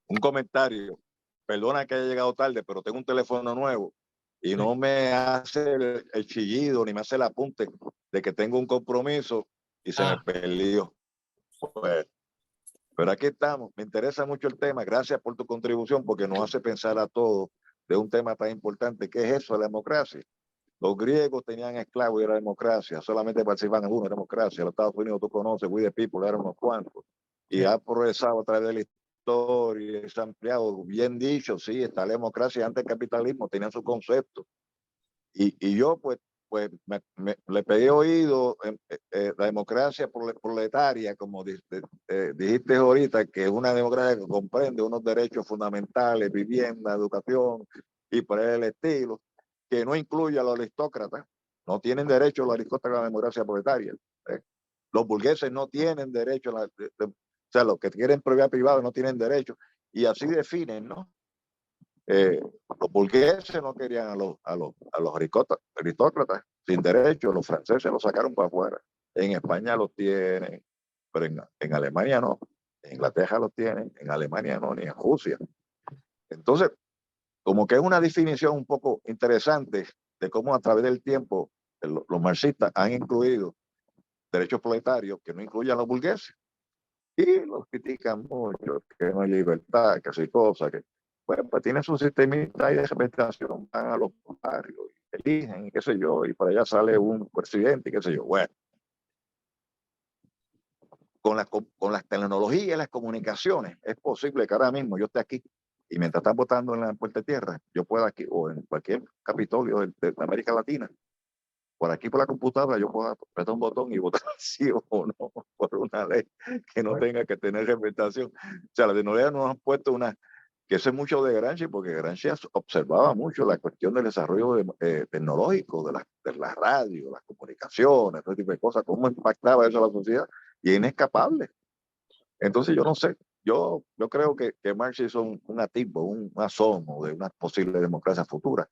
un comentario. Perdona que haya llegado tarde, pero tengo un teléfono nuevo y no me hace el chillido ni me hace el apunte de que tengo un compromiso y se me perdió. Pues, pero aquí estamos. Me interesa mucho el tema. Gracias por tu contribución porque nos hace pensar a todos de un tema tan importante que es eso, la democracia. Los griegos tenían esclavos y era democracia. Solamente participaban en una democracia. Los Estados Unidos, tú conoces, we the people, eran unos cuantos. Y ha progresado a través de la historia, se ha ampliado. Bien dicho, sí, está la democracia antes del capitalismo, tenían su concepto. Y yo, pues le pegué oído la democracia proletaria, como dijiste ahorita, que es una democracia que comprende unos derechos fundamentales, vivienda, educación y por el estilo, que no incluye a los aristócratas. No tienen derecho los aristócratas a la democracia proletaria. Los burgueses no tienen derecho, o sea, los que quieren propiedad privada no tienen derecho. Y así definen, ¿no? Los burgueses no querían a los aristócratas sin derecho, los franceses los sacaron para afuera. En España los tienen, pero en Alemania no. En Inglaterra los tienen, en Alemania no, ni en Rusia. Entonces, como que es una definición un poco interesante de cómo a través del tiempo los marxistas han incluido derechos proletarios que no incluyen a los burgueses. Y los critican mucho, que no hay libertad, que hay cosas, que pues tienen su sistemita de representación, van a los barrios, eligen, qué sé yo, y para allá sale un presidente, qué sé yo. Bueno, con las tecnologías y las comunicaciones, es posible que ahora mismo yo esté aquí y mientras están votando en la Puerta de Tierra, yo pueda aquí, o en cualquier capitolio de América Latina, por aquí por la computadora yo puedo apretar un botón y votar sí o no por una ley que no tenga que tener representación. O sea, las tecnologías nos han puesto una, que eso es mucho de Gramsci, porque Gramsci observaba mucho la cuestión del desarrollo tecnológico, de la radio, las comunicaciones, todo tipo de cosas, cómo impactaba eso a la sociedad, y es inescapable. Entonces yo no sé, yo creo que Marx hizo un atisbo, un asomo de una posible democracia futura,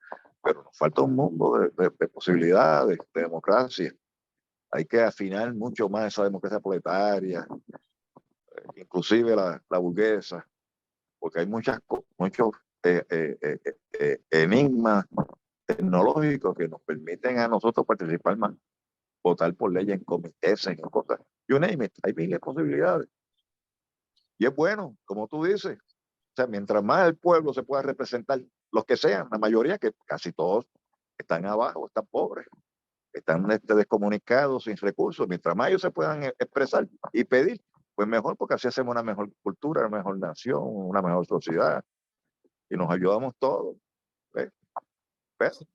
pero nos falta un mundo de posibilidades de democracia. Hay que afinar mucho más esa democracia proletaria, inclusive la burguesa, porque hay muchos enigmas tecnológicos que nos permiten a nosotros participar más, votar por leyes en comités, en cosas. You name it, hay miles de posibilidades. Y es bueno, como tú dices, o sea, mientras más el pueblo se pueda representar, los que sean, la mayoría, que casi todos están abajo, están pobres, están descomunicados, sin recursos, mientras más ellos se puedan expresar y pedir, pues mejor, porque así hacemos una mejor cultura, una mejor nación, una mejor sociedad, y nos ayudamos todos. ¿Ves? ¿Ves?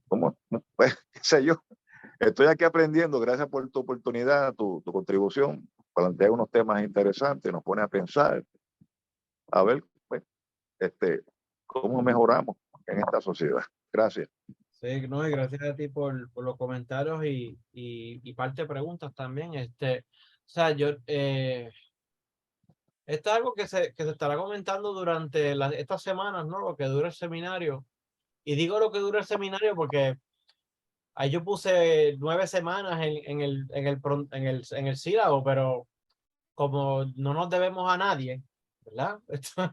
¿Cómo? Pues, qué sé yo. Estoy aquí aprendiendo, gracias por tu oportunidad, tu contribución, plantea unos temas interesantes, nos pone a pensar, a ver, pues, cómo mejoramos en esta sociedad. Gracias. Sí, no, y gracias a ti por los comentarios y parte de preguntas también. O sea, esto es algo que se estará comentando durante estas semanas, ¿no? Lo que dura el seminario. Y digo lo que dura el seminario porque ahí yo puse 9 semanas en el sílabo, pero como no nos debemos a nadie, ¿verdad? Esto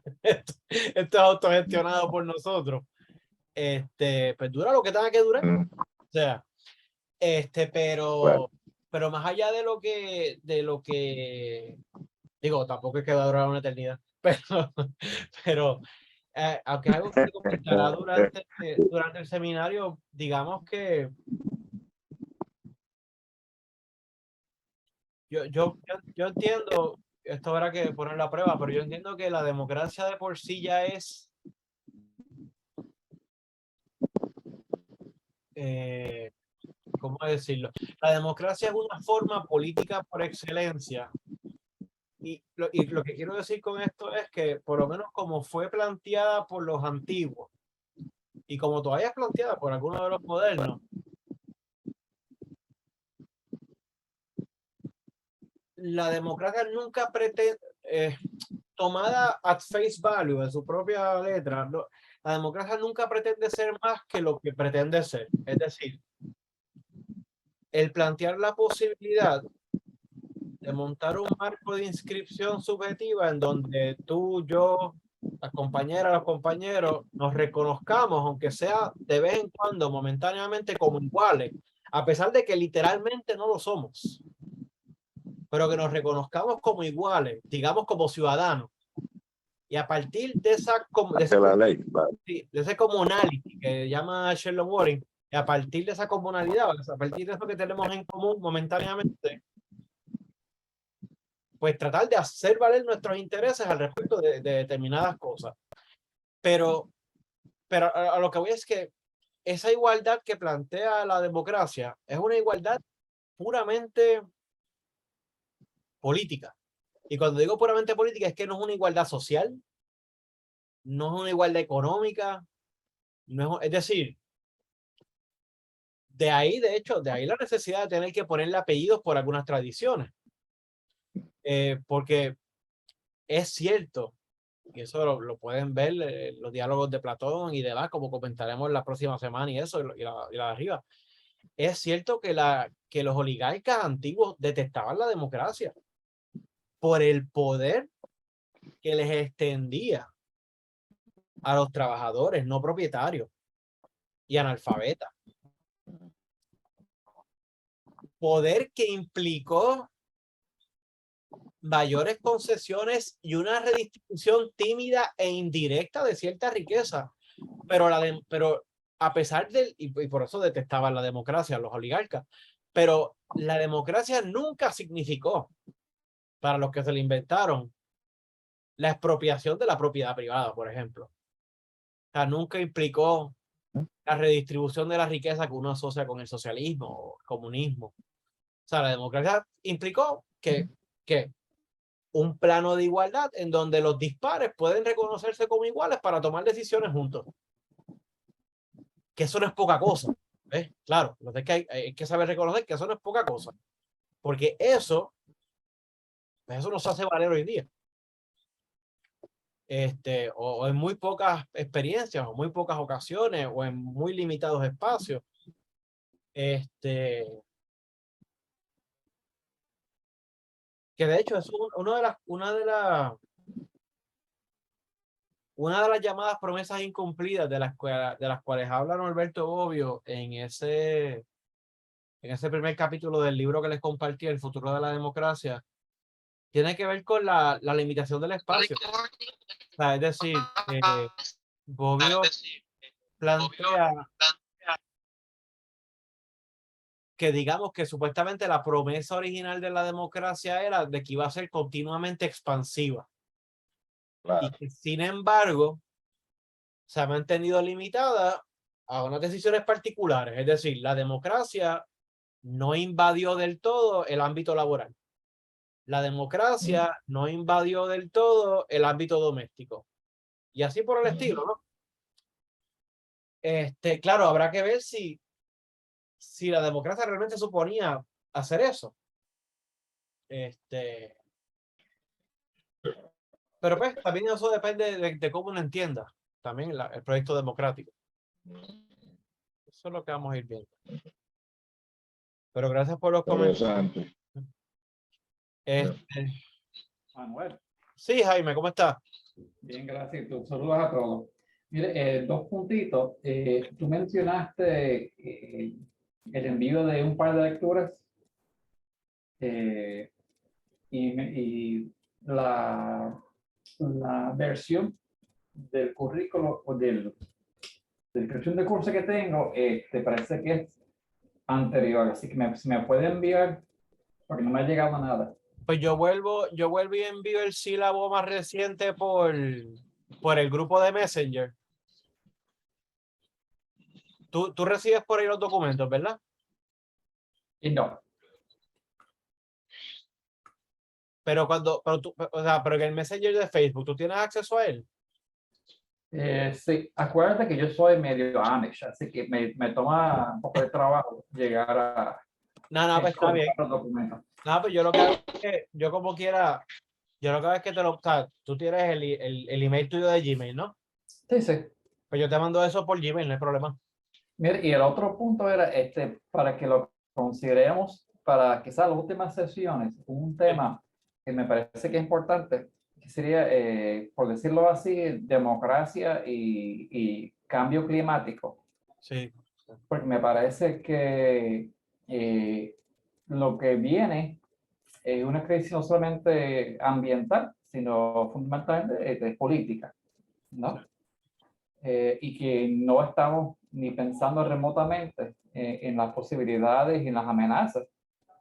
es autogestionado por nosotros. Pues dura lo que tenga que durar. O sea, Bueno. pero más allá de lo que digo, tampoco es que va a durar una eternidad, pero aunque es algo que se comentará durante el seminario, digamos que yo entiendo, esto habrá que poner a prueba, pero yo entiendo que la democracia de por sí ya es ¿cómo decirlo? La democracia es una forma política por excelencia. Y lo que quiero decir con esto es que, por lo menos como fue planteada por los antiguos y como todavía es planteada por algunos de los modernos, la democracia nunca pretende, tomada at face value, en su propia letra, la democracia nunca pretende ser más que lo que pretende ser. Es decir, el plantear la posibilidad de montar un marco de inscripción subjetiva en donde tú, yo, las compañeras, los compañeros, nos reconozcamos, aunque sea de vez en cuando, momentáneamente, como iguales, a pesar de que literalmente no lo somos, pero que nos reconozcamos como iguales, digamos como ciudadanos. Y a partir de ese comunality que llama Sherlock Waring, y a partir de esa comunalidad, a partir de eso que tenemos en común momentáneamente, pues tratar de hacer valer nuestros intereses al respecto de determinadas cosas. Pero a lo que voy es que esa igualdad que plantea la democracia es una igualdad puramente política. Y cuando digo puramente política es que no es una igualdad social, no es una igualdad económica, no es decir, de ahí la necesidad de tener que ponerle apellidos por algunas tradiciones. Porque es cierto, y eso lo pueden ver los diálogos de Platón y demás, como comentaremos la próxima semana y eso, y la de arriba. Es cierto que los oligarcas antiguos detestaban la democracia por el poder que les extendía a los trabajadores no propietarios y analfabetas. Poder que implicó mayores concesiones y una redistribución tímida e indirecta de cierta riqueza. Pero a pesar y por eso detestaban la democracia, los oligarcas, pero la democracia nunca significó, para los que se la inventaron, la expropiación de la propiedad privada, por ejemplo. O sea, nunca implicó la redistribución de la riqueza que uno asocia con el socialismo o comunismo. O sea, la democracia implicó que un plano de igualdad en donde los dispares pueden reconocerse como iguales para tomar decisiones juntos. Que eso no es poca cosa. ¿Ves? Claro, lo que hay que saber reconocer que eso no es poca cosa. Porque eso no se hace valer hoy día. O en muy pocas experiencias, o muy pocas ocasiones, o en muy limitados espacios. Que de hecho es una de las llamadas promesas incumplidas de las cuales habla Norberto Bobbio en ese primer capítulo del libro que les compartí, El futuro de la democracia, tiene que ver con la limitación del espacio. O sea, es decir, Bobbio plantea que digamos que supuestamente la promesa original de la democracia era de que iba a ser continuamente expansiva. Claro. Y que, sin embargo, se ha mantenido limitada a unas decisiones particulares. Es decir, la democracia no invadió del todo el ámbito laboral. La democracia no invadió del todo el ámbito doméstico. Y así por el estilo, ¿no? Claro, habrá que ver si la democracia realmente suponía hacer eso. Pero pues también eso depende de cómo uno entienda también el proyecto democrático. Eso es lo que vamos a ir viendo. Pero gracias por los comentarios. Manuel. Sí, Jaime, ¿cómo estás? Bien, gracias. Saludos a todos. Mire, dos puntitos. Tú mencionaste el envío de un par de lecturas y la versión del currículo o de la descripción de curso que tengo, te parece que es anterior, así que me puede enviar porque no me ha llegado nada. Pues yo vuelvo y envío el sílabo más reciente por el grupo de Messenger. Tú recibes por ahí los documentos, ¿verdad? Y no. Pero pero en el Messenger de Facebook, ¿tú tienes acceso a él? Sí, acuérdate que yo soy medio Amish, así que me toma un poco de trabajo llegar a... No, pues está bien. No, pues yo lo que hago es que yo como quiera, yo lo que hago es que tú tienes el email tuyo de Gmail, ¿no? Sí, sí. Pues yo te mando eso por Gmail, no hay problema. Mira, y el otro punto era para que lo consideremos para quizás las últimas sesiones un tema que me parece que es importante, que sería, por decirlo así, democracia y cambio climático. Sí. Porque me parece que lo que viene es una crisis no solamente ambiental, sino fundamentalmente de política, ¿no? Y que no estamos ni pensando remotamente en las posibilidades y en las amenazas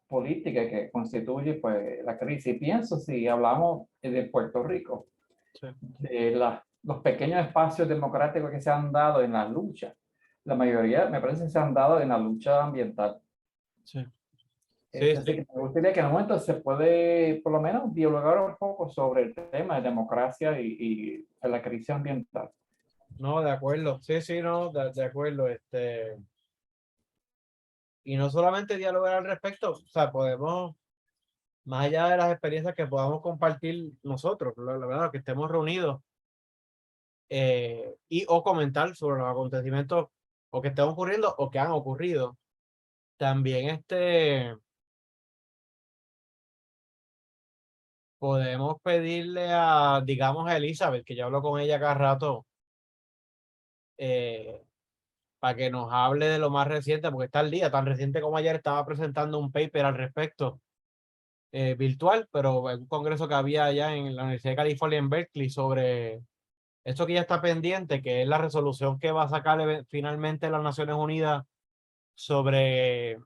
políticas que constituye pues, la crisis. Pienso, si hablamos de Puerto Rico, Sí. de los pequeños espacios democráticos que se han dado en la lucha, la mayoría me parece que se han dado en la lucha ambiental. Sí. Sí, Así sí. que me gustaría que en un momento se puede por lo menos dialogar un poco sobre el tema de democracia y la crisis ambiental. No, de acuerdo. Sí, sí, no, de acuerdo. Y no solamente dialogar al respecto, o sea, podemos, más allá de las experiencias que podamos compartir nosotros, la verdad, que estemos reunidos y o comentar sobre los acontecimientos o que estén ocurriendo o que han ocurrido. También podemos pedirle a, digamos, a Elizabeth, que yo hablo con ella cada rato, para que nos hable de lo más reciente, porque está al día, tan reciente como ayer estaba presentando un paper al respecto, virtual, pero en un congreso que había allá en la Universidad de California en Berkeley sobre esto que ya está pendiente, que es la resolución que va a sacar finalmente las Naciones Unidas sobre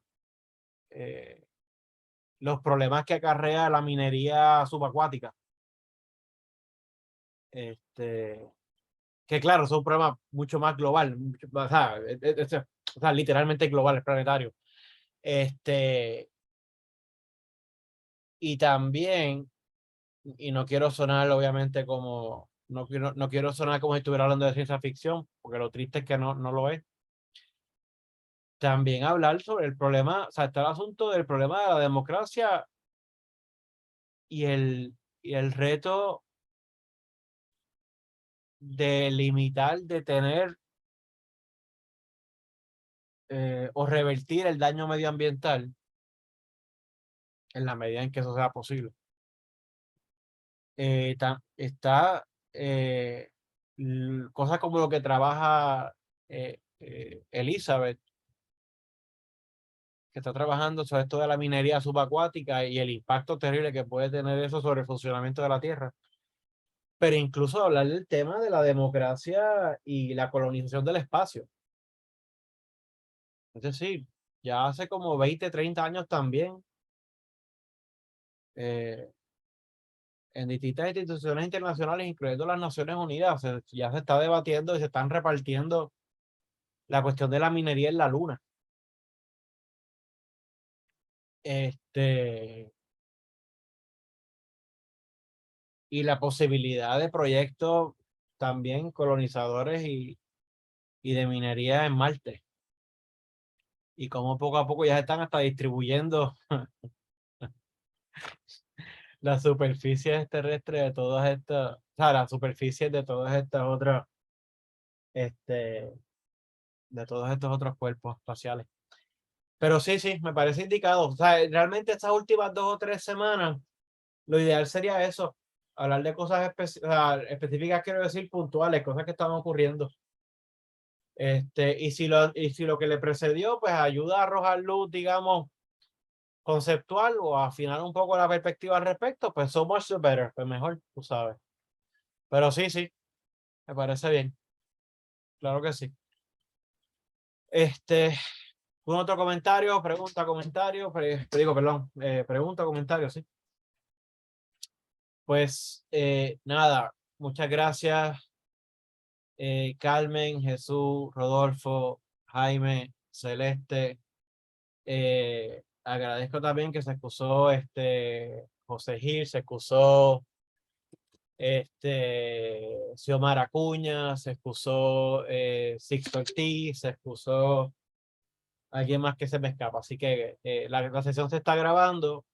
los problemas que acarrea la minería subacuática. Que claro, es un problema mucho más global, o sea, literalmente global, es planetario. Y también, y no quiero sonar obviamente como, no quiero sonar como si estuviera hablando de ciencia ficción, porque lo triste es que no lo es. También hablar sobre el problema, o sea, está el asunto del problema de la democracia y el reto de limitar, de tener o revertir el daño medioambiental en la medida en que eso sea posible. Está cosas como lo que trabaja Elizabeth, que está trabajando sobre esto de la minería subacuática y el impacto terrible que puede tener eso sobre el funcionamiento de la Tierra. Pero incluso hablar del tema de la democracia y la colonización del espacio. Es decir, ya hace como 20, 30 años también, eh, en distintas instituciones internacionales, incluyendo las Naciones Unidas, ya se está debatiendo y se están repartiendo la cuestión de la minería en la Luna. Y la posibilidad de proyectos también colonizadores y de minería en Marte. Y como poco a poco ya se están hasta distribuyendo las superficies terrestres de todas estas, o sea, las superficies de todas estas otras, de todos estos otros cuerpos espaciales. Pero sí, sí, me parece indicado. O sea, realmente estas últimas 2 o 3 semanas, lo ideal sería eso, hablar de cosas específicas, quiero decir, puntuales, cosas que están ocurriendo. Y si lo que le precedió, pues ayuda a arrojar luz, digamos, conceptual o a afinar un poco la perspectiva al respecto, pues so much the better, pues mejor, tú sabes. Pero sí, sí, me parece bien. Claro que sí. ¿Un otro comentario? Pregunta, comentario, perdón, pregunta, comentario, sí. Pues nada, muchas gracias, Carmen, Jesús, Rodolfo, Jaime, Celeste. Agradezco también que se excusó José Gil, se excusó Xiomara Acuña, se excusó Sixto Ortiz, se excusó alguien más que se me escapa. Así que la sesión se está grabando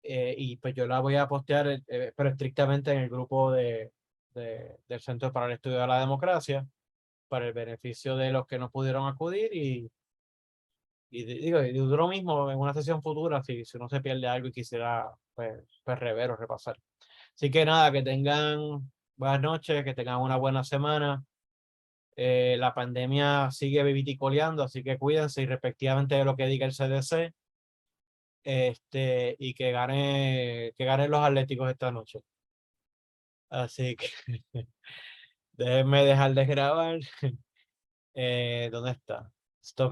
y pues yo la voy a postear, pero estrictamente en el grupo del Centro para el Estudio de la Democracia, para el beneficio de los que no pudieron acudir digo, y digo lo mismo en una sesión futura, si uno se pierde algo y quisiera pues rever o repasar. Así que nada, que tengan buenas noches, que tengan una buena semana. La pandemia sigue viviticoleando, así que cuídense y respectivamente de lo que diga el CDC. Y que ganen los Atléticos esta noche. Así que déjenme dejar de grabar. ¿Dónde está? Stop.